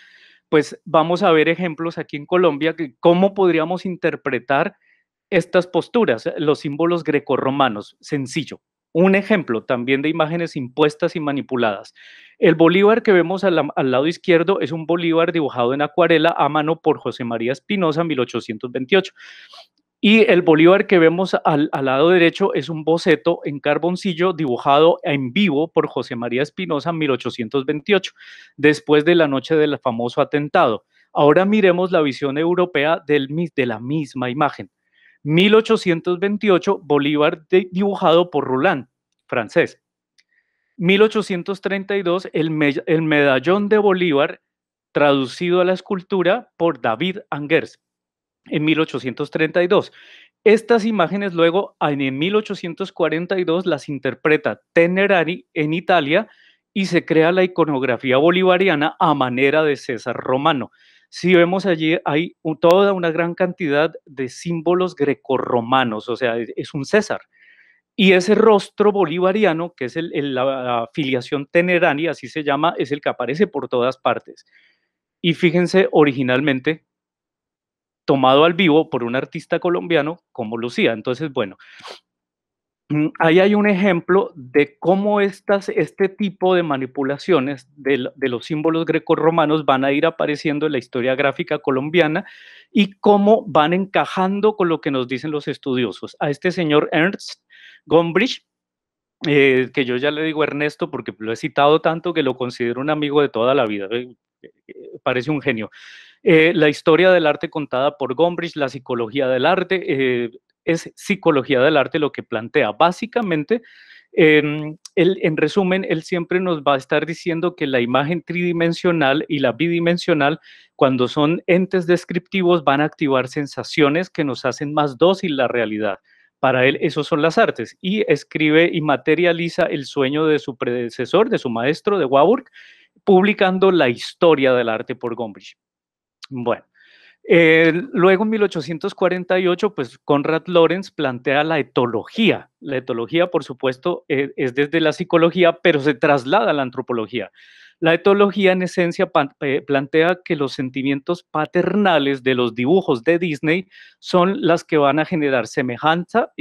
S2: pues vamos a ver ejemplos aquí en Colombia de cómo podríamos interpretar estas posturas, los símbolos grecorromanos, sencillo. Un ejemplo también de imágenes impuestas y manipuladas. El Bolívar que vemos al lado izquierdo es un Bolívar dibujado en acuarela a mano por José María Espinosa, 1828. Y el Bolívar que vemos al lado derecho es un boceto en carboncillo dibujado en vivo por José María Espinosa en 1828, después de la noche del famoso atentado. Ahora miremos la visión europea de la misma imagen. 1828, Bolívar dibujado por Roland, francés. 1832, el medallón de Bolívar traducido a la escultura por David Angers en 1832. Estas imágenes luego en 1842 las interpreta Tenerari en Italia y se crea la iconografía bolivariana a manera de César Romano. Si vemos allí hay toda una gran cantidad de símbolos grecorromanos, o sea, es un César. Y ese rostro bolivariano, que es la filiación Tenerari, así se llama, es el que aparece por todas partes. Y fíjense originalmente tomado al vivo por un artista colombiano como Lucía. Entonces, bueno, ahí hay un ejemplo de cómo este tipo de manipulaciones de los símbolos grecorromanos van a ir apareciendo en la historia gráfica colombiana y cómo van encajando con lo que nos dicen los estudiosos. A este señor Ernst Gombrich, que yo ya le digo Ernesto porque lo he citado tanto que lo considero un amigo de toda la vida, parece un genio. La historia del arte contada por Gombrich, la psicología del arte, es psicología del arte lo que plantea. Básicamente, en resumen, él siempre nos va a estar diciendo que la imagen tridimensional y la bidimensional, cuando son entes descriptivos, van a activar sensaciones que nos hacen más dócil la realidad. Para él, esos son las artes. Y escribe y materializa el sueño de su predecesor, de su maestro, de Warburg, publicando la historia del arte por Gombrich. Bueno, luego en 1848, pues Konrad Lorenz plantea la etología. La etología, por supuesto, es desde la psicología, pero se traslada a la antropología. La etología, en esencia, plantea que los sentimientos paternales de los dibujos de Disney son las que van a generar semejanza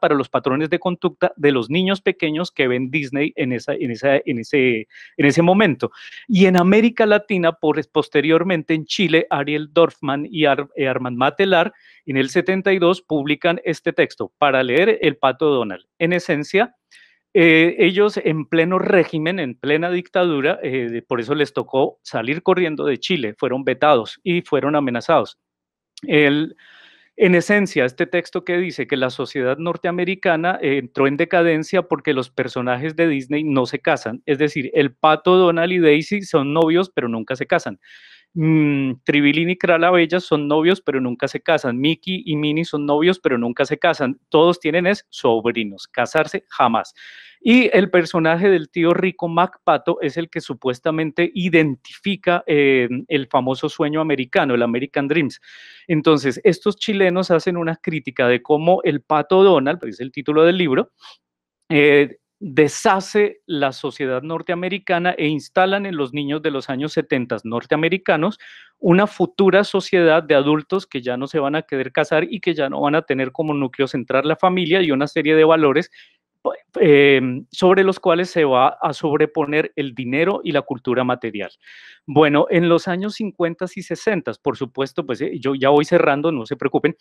S2: para los patrones de conducta de los niños pequeños que ven Disney en ese momento. Y en América Latina, posteriormente en Chile, Ariel Dorfman y Armand Matelar, en el 72, publican este texto para leer El Pato Donald. En esencia, ellos en pleno régimen, en plena dictadura, por eso les tocó salir corriendo de Chile, fueron vetados y fueron amenazados. En esencia, este texto que dice que la sociedad norteamericana entró en decadencia porque los personajes de Disney no se casan, es decir, el Pato, Donald y Daisy son novios pero nunca se casan. Tribilín y Cralabella son novios pero nunca se casan. Mickey y Minnie son novios pero nunca se casan. Todos tienen sobrinos, casarse jamás. Y el personaje del tío rico Mac Pato es el que supuestamente identifica el famoso sueño americano, el American Dreams. Entonces, estos chilenos hacen una crítica de cómo el Pato Donald, pues es el título del libro, deshace la sociedad norteamericana e instalan en los niños de los años 70 norteamericanos una futura sociedad de adultos que ya no se van a querer casar y que ya no van a tener como núcleo central la familia y una serie de valores sobre los cuales se va a sobreponer el dinero y la cultura material. Bueno, en los años 50 y 60, por supuesto, pues yo ya voy cerrando, no se preocupen,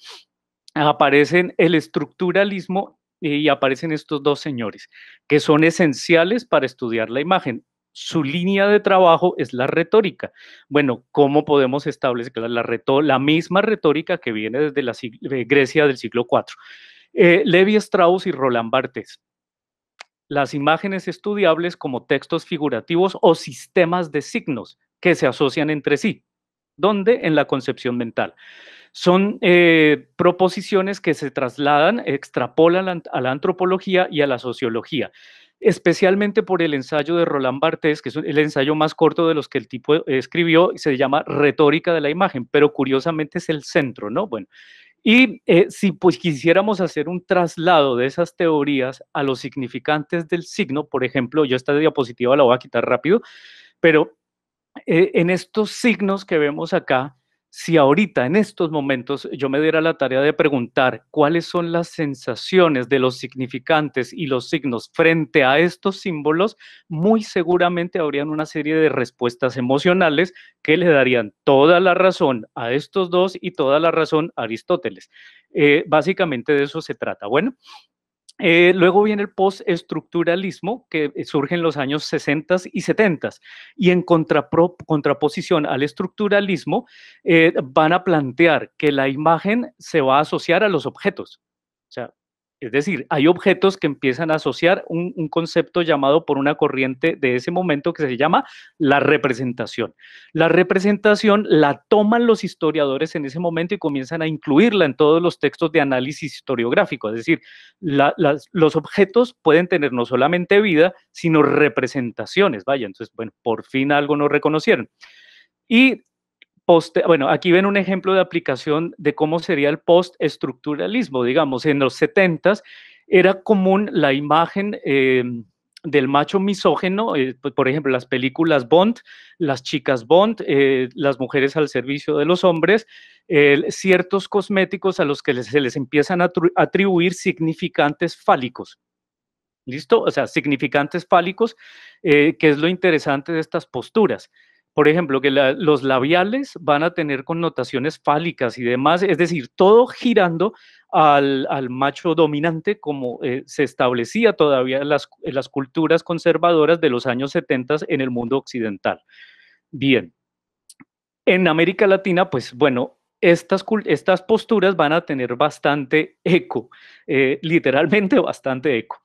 S2: aparecen el estructuralismo y aparecen estos dos señores, que son esenciales para estudiar la imagen. Su línea de trabajo es la retórica. Bueno, ¿cómo podemos establecer la misma retórica que viene desde la Grecia del siglo IV? Levi Strauss y Roland Barthes. Las imágenes estudiables como textos figurativos o sistemas de signos que se asocian entre sí. ¿Dónde? En la concepción mental. Son proposiciones que se trasladan, extrapolan a la antropología y a la sociología, especialmente por el ensayo de Roland Barthes, que es el ensayo más corto de los que el tipo escribió, y se llama Retórica de la imagen, pero curiosamente es el centro, ¿no? Bueno, y si pues quisiéramos hacer un traslado de esas teorías a los significantes del signo, por ejemplo, yo esta diapositiva la voy a quitar rápido, pero en estos signos que vemos acá, Si ahorita, en estos momentos, yo me diera la tarea de preguntar cuáles son las sensaciones de los significantes y los signos frente a estos símbolos, muy seguramente habrían una serie de respuestas emocionales que le darían toda la razón a estos dos y toda la razón a Aristóteles. Básicamente de eso se trata. Bueno, luego viene el postestructuralismo, que surge en los años 60 y 70, y en contraposición al estructuralismo, van a plantear que la imagen se va a asociar a los objetos. O sea, es decir, hay objetos que empiezan a asociar un concepto llamado por una corriente de ese momento que se llama la representación. La representación la toman los historiadores en ese momento y comienzan a incluirla en todos los textos de análisis historiográfico, es decir, los objetos pueden tener no solamente vida, sino representaciones, vaya, entonces, bueno, por fin algo nos reconocieron. Y bueno, aquí ven un ejemplo de aplicación de cómo sería el postestructuralismo, digamos, en los 70s era común la imagen del macho misógeno, por ejemplo, las películas Bond, las chicas Bond, las mujeres al servicio de los hombres, ciertos cosméticos a los que se les empiezan a atribuir significantes fálicos. ¿Listo? O sea, significantes fálicos, que es lo interesante de estas posturas. Por ejemplo, que los labiales van a tener connotaciones fálicas y demás, es decir, todo girando al macho dominante como se establecía todavía en las culturas conservadoras de los años 70 en el mundo occidental. Bien, en América Latina, pues bueno, estas posturas van a tener bastante eco, literalmente bastante eco.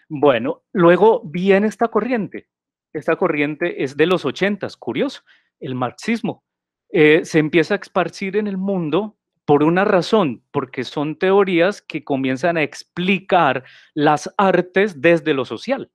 S2: Bueno, luego viene esta corriente. Esta corriente es de los 80, curioso, el marxismo. Se empieza a esparcir en el mundo por una razón, porque son teorías que comienzan a explicar las artes desde lo social.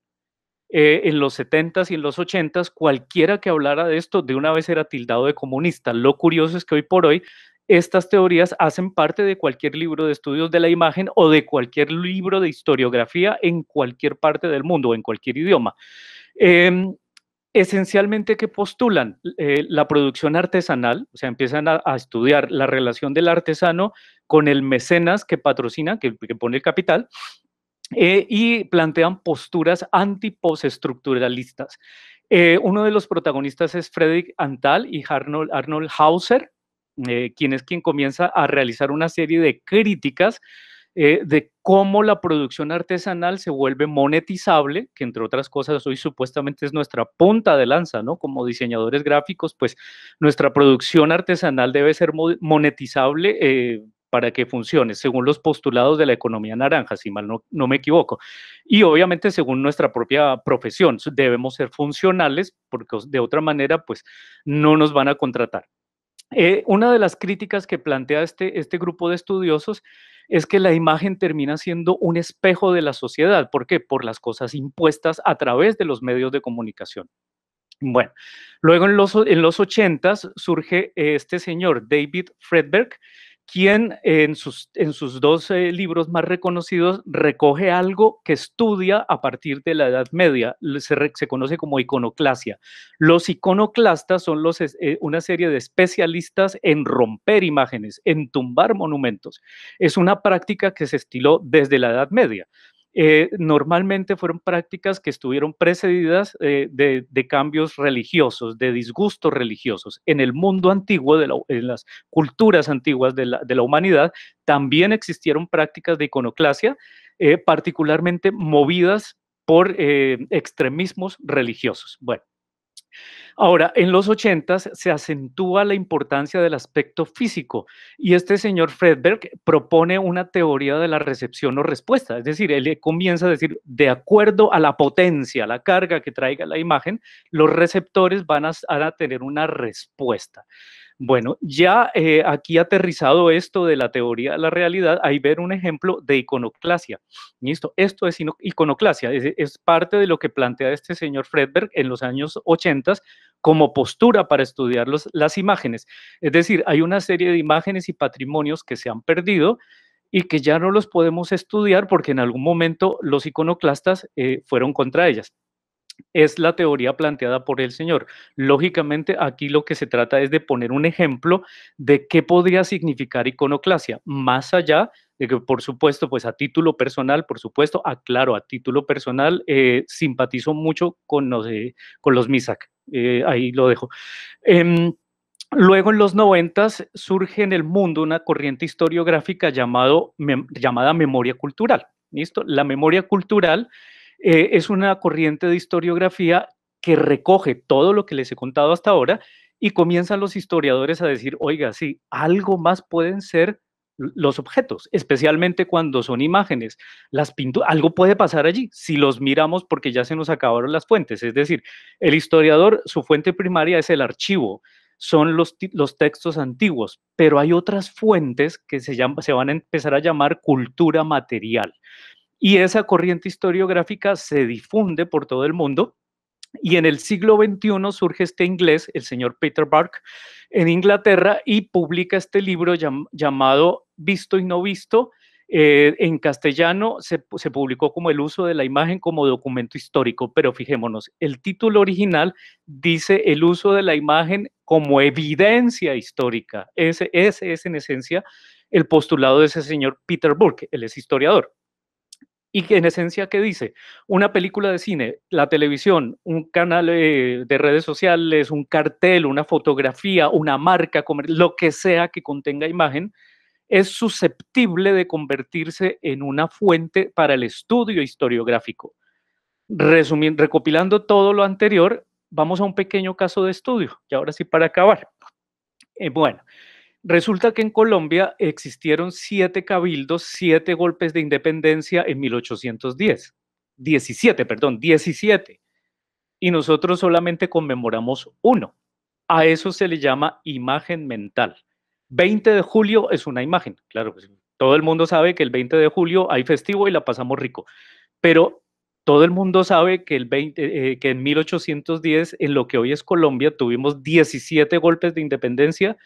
S2: En los 70s y en los 80s, cualquiera que hablara de esto de una vez era tildado de comunista. Lo curioso es que hoy por hoy estas teorías hacen parte de cualquier libro de estudios de la imagen o de cualquier libro de historiografía en cualquier parte del mundo, en cualquier idioma. Esencialmente, ¿qué postulan? La producción artesanal, o sea, empiezan a estudiar la relación del artesano con el mecenas que patrocina, que pone el capital, y plantean posturas anti-postestructuralistas. Uno de los protagonistas es Friedrich Antal y Arnold Hauser, quien comienza a realizar una serie de críticas de cómo la producción artesanal se vuelve monetizable, que entre otras cosas hoy supuestamente es nuestra punta de lanza, ¿no? Como diseñadores gráficos, pues nuestra producción artesanal debe ser monetizable para que funcione, según los postulados de la economía naranja, si mal no me equivoco. Y obviamente según nuestra propia profesión, debemos ser funcionales, porque de otra manera, pues no nos van a contratar. Una de las críticas que plantea este grupo de estudiosos es que la imagen termina siendo un espejo de la sociedad. ¿Por qué? Por las cosas impuestas a través de los medios de comunicación. Bueno, luego en los 80s surge este señor, David Friedberg, quien en sus dos libros más reconocidos recoge algo que estudia a partir de la Edad Media, se conoce como iconoclasia. Los iconoclastas son una serie de especialistas en romper imágenes, en tumbar monumentos. Es una práctica que se estiló desde la Edad Media. Normalmente fueron prácticas que estuvieron precedidas de cambios religiosos, de disgustos religiosos. En el mundo antiguo, en las culturas antiguas de la humanidad, también existieron prácticas de iconoclasia, particularmente movidas por extremismos religiosos. Bueno, ahora, en los 80s se acentúa la importancia del aspecto físico y este señor Friedberg propone una teoría de la recepción o respuesta, es decir, él comienza a decir, de acuerdo a la potencia, la carga que traiga la imagen, los receptores van a tener una respuesta. Bueno, ya aquí aterrizado esto de la teoría de la realidad, ahí ver un ejemplo de iconoclasia. ¿Listo? Esto es iconoclasia, es parte de lo que plantea este señor Friedberg en los años 80 como postura para estudiar las imágenes. Es decir, hay una serie de imágenes y patrimonios que se han perdido y que ya no los podemos estudiar porque en algún momento los iconoclastas fueron contra ellas. es la teoría planteada por el señor. Lógicamente, aquí lo que se trata es de poner un ejemplo de qué podría significar iconoclasia, más allá de que, por supuesto, pues a título personal, por supuesto, aclaro, a título personal, simpatizo mucho con los MISAC, ahí lo dejo. Em, Luego, en los 90 surge en el mundo una corriente historiográfica llamada memoria cultural. ¿Listo? La memoria cultural es una corriente de historiografía que recoge todo lo que les he contado hasta ahora y comienzan los historiadores a decir, oiga, sí, algo más pueden ser los objetos, especialmente cuando son imágenes, las pinturas, algo puede pasar allí si los miramos porque ya se nos acabaron las fuentes. Es decir, el historiador, su fuente primaria es el archivo, son los textos antiguos, pero hay otras fuentes que se van a empezar a llamar cultura material. Y esa corriente historiográfica se difunde por todo el mundo. Y en el siglo XXI surge este inglés, el señor Peter Burke, en Inglaterra y publica este libro llamado Visto y no visto. En castellano se publicó como el uso de la imagen como documento histórico, pero fijémonos, el título original dice el uso de la imagen como evidencia histórica. Ese es en esencia el postulado de ese señor Peter Burke, él es historiador. Y que en esencia, ¿qué dice? Una película de cine, la televisión, un canal de redes sociales, un cartel, una fotografía, una marca, lo que sea que contenga imagen, es susceptible de convertirse en una fuente para el estudio historiográfico. Recopilando todo lo anterior, vamos a un pequeño caso de estudio, y ahora sí para acabar. Bueno, resulta que en Colombia existieron 7 cabildos, 7 golpes de independencia en 1810. 17, perdón, 17. Y nosotros solamente conmemoramos uno. A eso se le llama imagen mental. 20 de julio es una imagen. Claro, pues, todo el mundo sabe que el 20 de julio hay festivo y la pasamos rico. Pero todo el mundo sabe que, que en 1810, en lo que hoy es Colombia, tuvimos 17 golpes de independencia.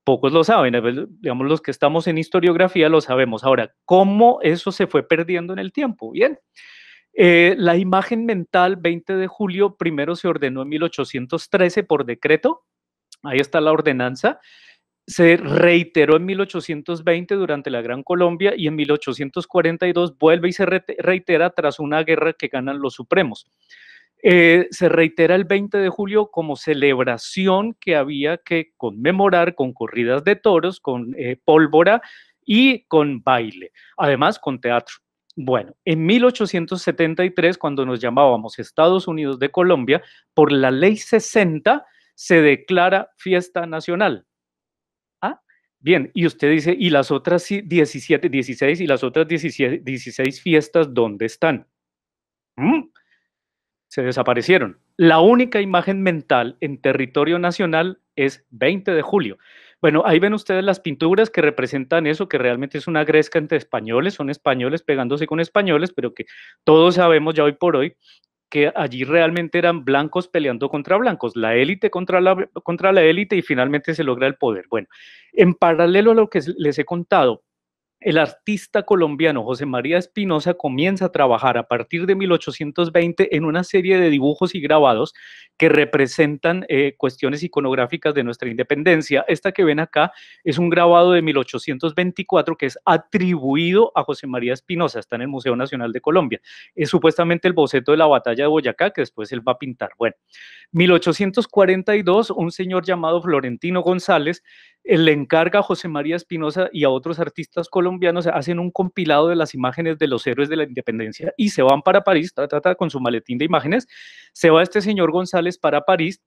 S2: Pocos lo saben, digamos los que estamos en historiografía lo sabemos. Ahora, ¿cómo eso se fue perdiendo en el tiempo? Bien, la imagen mental 20 de julio primero se ordenó en 1813 por decreto, ahí está la ordenanza, se reiteró en 1820 durante la Gran Colombia y en 1842 vuelve y se reitera tras una guerra que ganan los supremos. Se reitera el 20 de julio como celebración que había que conmemorar con corridas de toros, con pólvora y con baile, además con teatro. Bueno, en 1873, cuando nos llamábamos Estados Unidos de Colombia, por la ley 60 se declara fiesta nacional. Ah, bien, y usted dice, ¿y las otras 17, 16 y las otras 16 fiestas dónde están? ¿Mm? Se desaparecieron. La única imagen mental en territorio nacional es 20 de julio. Bueno, ahí ven ustedes las pinturas que representan eso, que realmente es una gresca entre españoles, son españoles pegándose con españoles, pero que todos sabemos ya hoy por hoy que allí realmente eran blancos peleando contra blancos, la élite contra la élite y finalmente se logra el poder. Bueno, en paralelo a lo que les he contado, el artista colombiano José María Espinosa comienza a trabajar a partir de 1820 en una serie de dibujos y grabados que representan cuestiones iconográficas de nuestra independencia. Esta que ven acá es un grabado de 1824 que es atribuido a José María Espinosa, está en el Museo Nacional de Colombia. Es supuestamente el boceto de la batalla de Boyacá que después él va a pintar. Bueno, 1842, un señor llamado Florentino González le encarga a José María Espinosa y a otros artistas colombianos, hacen un compilado de las imágenes de los héroes de la independencia y se van para París, con su maletín de imágenes, se va este señor González para París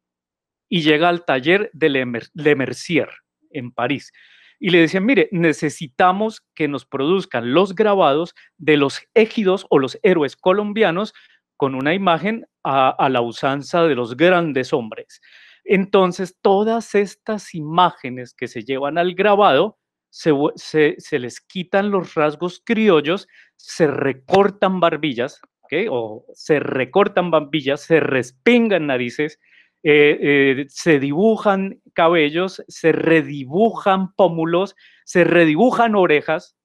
S2: y llega al taller de Le Mercier en París. Y le decían, mire, necesitamos que nos produzcan los grabados de los égidos o los héroes colombianos con una imagen a la usanza de los grandes hombres. Entonces, todas estas imágenes que se llevan al grabado, se les quitan los rasgos criollos, se recortan barbillas, ¿okay? O se recortan barbillas, se respingan narices, se dibujan cabellos, se redibujan pómulos, se redibujan orejas.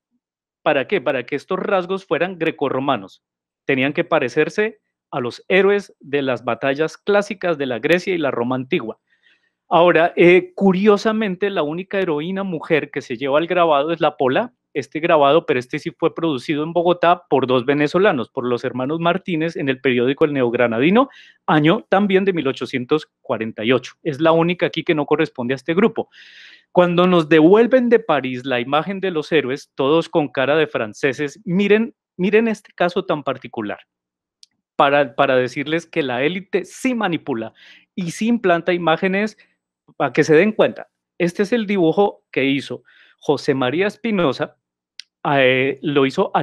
S2: ¿Para qué? Para que estos rasgos fueran grecorromanos. Tenían que parecerse a los héroes de las batallas clásicas de la Grecia y la Roma antigua. Ahora, curiosamente, la única heroína mujer que se lleva el grabado es la Pola, este grabado, pero este sí fue producido en Bogotá por dos venezolanos, por los hermanos Martínez en el periódico El Neogranadino, año también de 1848. Es la única aquí que no corresponde a este grupo. Cuando nos devuelven de París la imagen de los héroes, todos con cara de franceses, miren este caso tan particular, para decirles que la élite sí manipula y sí implanta imágenes para que se den cuenta. Este es el dibujo que hizo José María Espinosa, lo hizo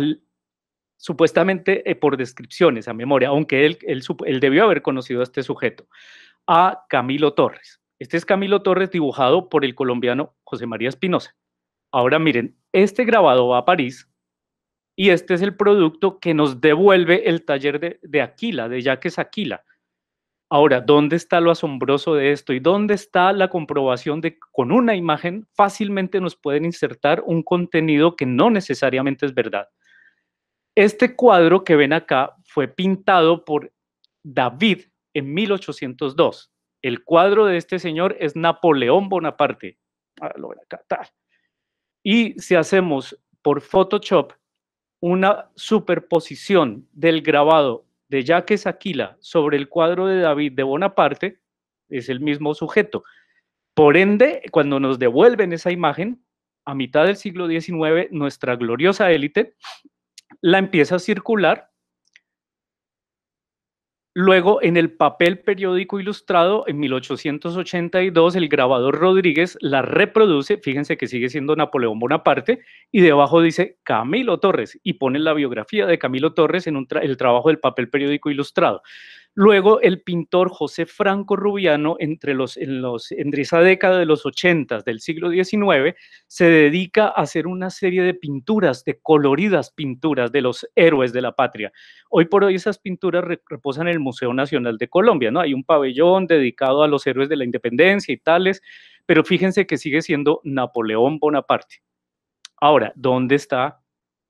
S2: supuestamente por descripciones, a memoria, aunque él debió haber conocido a este sujeto, a Camilo Torres. Este es Camilo Torres dibujado por el colombiano José María Espinosa. Ahora miren, este grabado va a París y este es el producto que nos devuelve el taller de Aquila, de Jacques Aquila. Ahora, ¿dónde está lo asombroso de esto? ¿Y dónde está la comprobación de que con una imagen fácilmente nos pueden insertar un contenido que no necesariamente es verdad? Este cuadro que ven acá fue pintado por David en 1802. El cuadro de este señor es Napoleón Bonaparte. Lo ven acá, tal. Y si hacemos por Photoshop una superposición del grabado de Jacques Aquila sobre el cuadro de David de Bonaparte, es el mismo sujeto. Por ende, cuando nos devuelven esa imagen, a mitad del siglo XIX, nuestra gloriosa élite la empieza a circular. Luego, en el papel periódico ilustrado, en 1882, el grabador Rodríguez la reproduce, fíjense que sigue siendo Napoleón Bonaparte, y debajo dice Camilo Torres, y pone la biografía de Camilo Torres en el trabajo del papel periódico ilustrado. Luego, el pintor José Franco Rubiano, en esa década de los 80 del siglo XIX, se dedica a hacer una serie de pinturas, de coloridas pinturas de los héroes de la patria. Hoy por hoy esas pinturas reposan en el Museo Nacional de Colombia, ¿no? Hay un pabellón dedicado a los héroes de la independencia y tales, pero fíjense que sigue siendo Napoleón Bonaparte. Ahora, ¿dónde está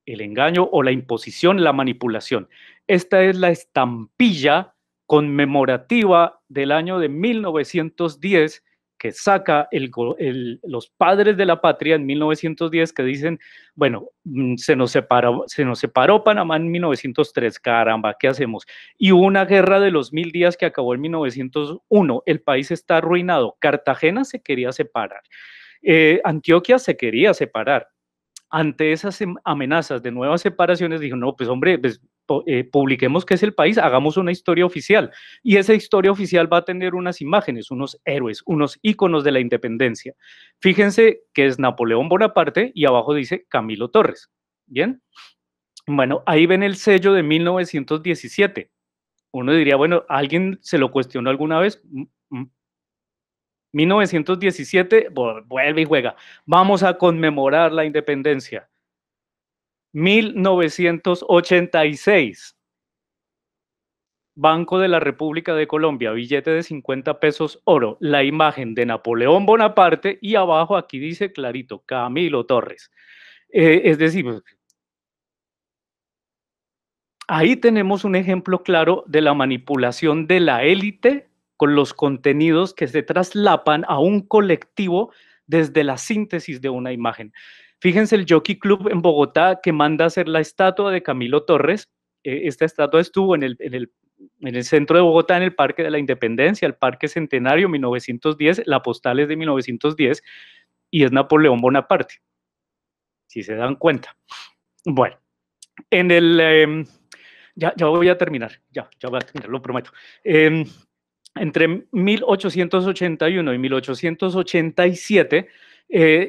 S2: el engaño o la imposición, la manipulación? Esta es la estampilla conmemorativa del año de 1910 que saca los padres de la patria en 1910, que dicen, bueno, se nos separó Panamá en 1903, caramba, ¿qué hacemos? Y hubo una guerra de los 1000 días que acabó en 1901, el país está arruinado, Cartagena se quería separar, Antioquia se quería separar. Ante esas amenazas de nuevas separaciones, dijo, no, pues hombre, pues, publiquemos qué es el país, hagamos una historia oficial. Y esa historia oficial va a tener unas imágenes, unos héroes, unos íconos de la independencia. Fíjense que es Napoleón Bonaparte y abajo dice Camilo Torres. ¿Bien? Bueno, ahí ven el sello de 1917. Uno diría, bueno, ¿alguien se lo cuestionó alguna vez? 1917, vuelve y juega. Vamos a conmemorar la independencia. 1986. Banco de la República de Colombia, billete de 50 pesos oro, la imagen de Napoleón Bonaparte y abajo aquí dice clarito, Camilo Torres. Es decir, ahí tenemos un ejemplo claro de la manipulación de la élite con los contenidos que se traslapan a un colectivo desde la síntesis de una imagen. Fíjense el Jockey Club en Bogotá que manda a hacer la estatua de Camilo Torres. Esta estatua estuvo en el centro de Bogotá, en el Parque de la Independencia, el Parque Centenario, 1910, la postal es de 1910 y es Napoleón Bonaparte, si se dan cuenta. Bueno, en el... ya voy a terminar, ya voy a terminar, lo prometo. Entre 1881 y 1887,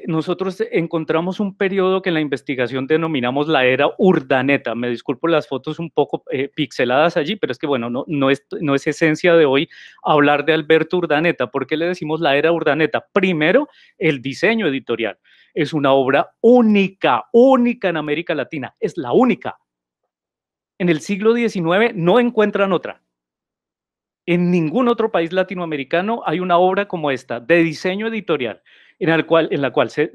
S2: nosotros encontramos un periodo que en la investigación denominamos la era Urdaneta. Me disculpo las fotos un poco pixeladas allí, pero es que, bueno, no es esencia de hoy hablar de Alberto Urdaneta. ¿Por qué le decimos la era Urdaneta? Primero, el diseño editorial. Es una obra única en América Latina, es la única. En el siglo XIX no encuentran otra. En ningún otro país latinoamericano hay una obra como esta, de diseño editorial, en la cual se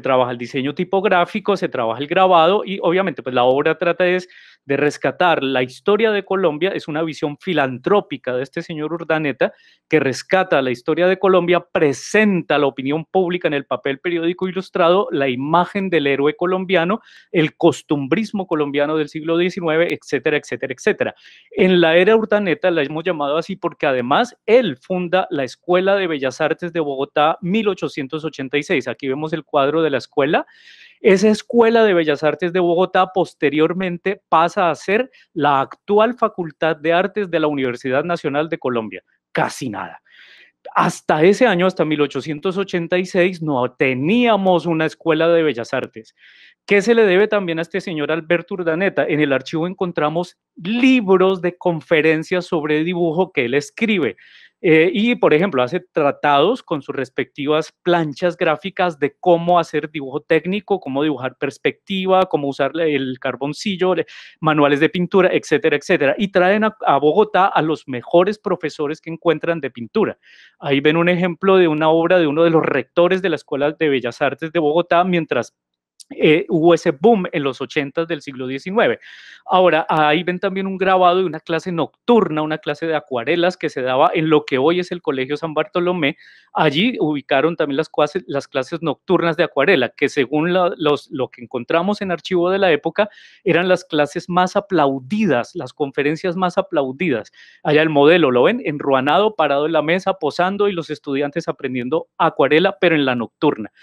S2: trabaja el diseño tipográfico, se trabaja el grabado y obviamente pues la obra trata es de rescatar la historia de Colombia, es una visión filantrópica de este señor Urdaneta, que rescata la historia de Colombia, presenta a la opinión pública en el papel periódico ilustrado la imagen del héroe colombiano, el costumbrismo colombiano del siglo XIX, etcétera, etcétera, etcétera. En la era Urdaneta la hemos llamado así porque además él funda la Escuela de Bellas Artes de Bogotá 1886. Aquí vemos el cuadro de la escuela. Esa Escuela de Bellas Artes de Bogotá posteriormente pasa a ser la actual Facultad de Artes de la Universidad Nacional de Colombia. Casi nada. Hasta ese año, hasta 1886, no teníamos una escuela de bellas artes. ¿Qué se le debe también a este señor Alberto Urdaneta? En el archivo encontramos libros de conferencias sobre dibujo que él escribe. Y, por ejemplo, hace tratados con sus respectivas planchas gráficas de cómo hacer dibujo técnico, cómo dibujar perspectiva, cómo usar el carboncillo, manuales de pintura, etcétera, etcétera. Y traen a Bogotá a los mejores profesores que encuentran de pintura. Ahí ven un ejemplo de una obra de uno de los rectores de la Escuela de Bellas Artes de Bogotá, mientras hubo ese boom en los 80 del siglo XIX. Ahora, ahí ven también un grabado de una clase nocturna, una clase de acuarelas que se daba en lo que hoy es el Colegio San Bartolomé. Allí ubicaron también las clases nocturnas de acuarela, que según lo que encontramos en archivo de la época, eran las clases más aplaudidas, las conferencias más aplaudidas. Allá el modelo, ¿lo ven? Enruanado, parado en la mesa, posando y los estudiantes aprendiendo acuarela, pero en la nocturna.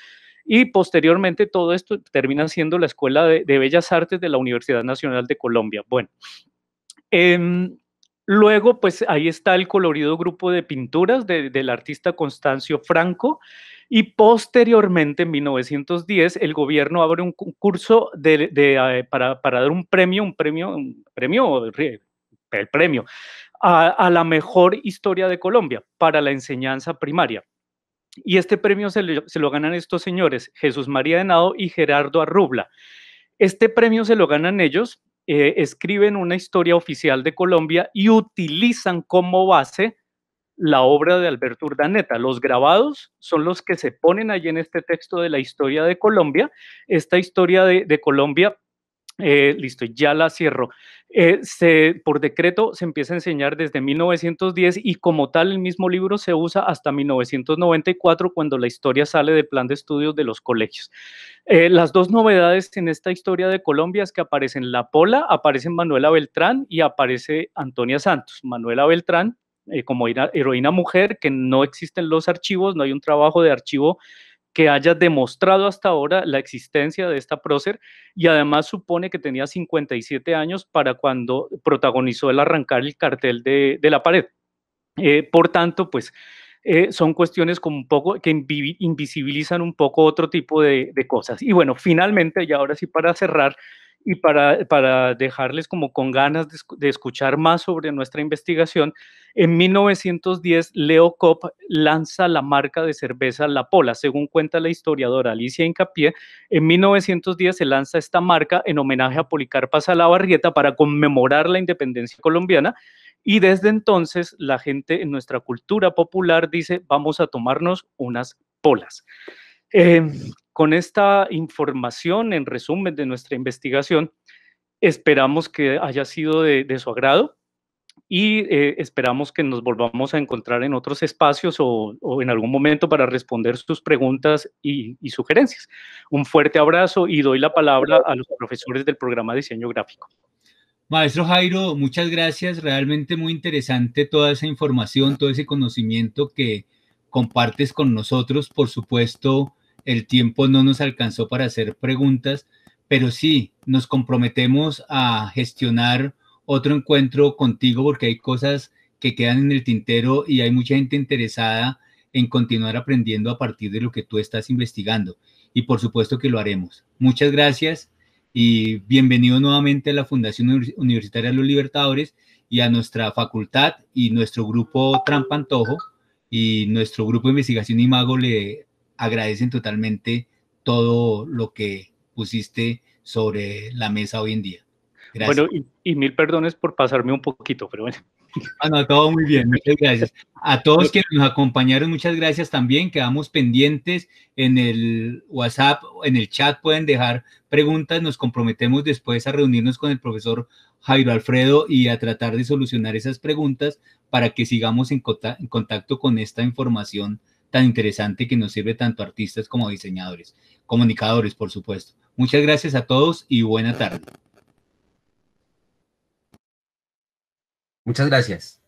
S2: Y posteriormente todo esto termina siendo la Escuela de Bellas Artes de la Universidad Nacional de Colombia. Bueno, luego pues ahí está el colorido grupo de pinturas del artista Constancio Franco, y posteriormente en 1910 el gobierno abre un concurso para dar un premio a la mejor historia de Colombia para la enseñanza primaria. Y este premio se lo ganan estos señores, Jesús María Henao y Gerardo Arrubla. Este premio se lo ganan ellos, escriben una historia oficial de Colombia y utilizan como base la obra de Alberto Urdaneta. Los grabados son los que se ponen allí en este texto de la historia de Colombia. Esta historia de Colombia, listo, ya la cierro. Por decreto se empieza a enseñar desde 1910 y como tal el mismo libro se usa hasta 1994 cuando la historia sale de plan de estudios de los colegios. Las dos novedades en esta historia de Colombia es que aparecen La Pola, aparece Manuela Beltrán y aparece Antonia Santos. Manuela Beltrán como heroína mujer, que no existen los archivos, no hay un trabajo de archivo que haya demostrado hasta ahora la existencia de esta prócer, y además supone que tenía 57 años para cuando protagonizó el arrancar el cartel de la pared. Por tanto, pues son cuestiones como un poco que invisibilizan un poco otro tipo de cosas. Y bueno, finalmente, y ahora sí para cerrar, y para dejarles como con ganas de escuchar más sobre nuestra investigación, en 1910 Leo Kopp lanza la marca de cerveza La Pola. Según cuenta la historiadora Alicia Incapié, en 1910 se lanza esta marca en homenaje a Policarpa Salabarrieta para conmemorar la independencia colombiana, y desde entonces la gente en nuestra cultura popular dice, vamos a tomarnos unas polas. Con esta información, en resumen de nuestra investigación, esperamos que haya sido de su agrado, y esperamos que nos volvamos a encontrar en otros espacios o en algún momento para responder sus preguntas y sugerencias. Un fuerte abrazo y doy la palabra a los profesores del programa de diseño gráfico.
S3: Maestro Jairo, muchas gracias. Realmente muy interesante toda esa información, todo ese conocimiento que compartes con nosotros. Por supuesto, el tiempo no nos alcanzó para hacer preguntas, pero sí nos comprometemos a gestionar otro encuentro contigo porque hay cosas que quedan en el tintero y hay mucha gente interesada en continuar aprendiendo a partir de lo que tú estás investigando. Y por supuesto que lo haremos. Muchas gracias. Y bienvenido nuevamente a la Fundación Universitaria de los Libertadores y a nuestra facultad y nuestro grupo Trampantojo y nuestro grupo de investigación Imago le agradecen totalmente todo lo que pusiste sobre la mesa hoy en día. Gracias.
S2: Bueno, y mil perdones por pasarme un poquito, pero bueno.
S3: Ah, no, todo muy bien, muchas gracias. A todos quienes nos acompañaron, muchas gracias también. Quedamos pendientes en el WhatsApp, en el chat pueden dejar preguntas. Nos comprometemos después a reunirnos con el profesor Jairo Alfredo y a tratar de solucionar esas preguntas para que sigamos en contacto con esta información tan interesante que nos sirve tanto a artistas como a diseñadores, comunicadores, por supuesto. Muchas gracias a todos y buena tarde.
S1: Muchas gracias.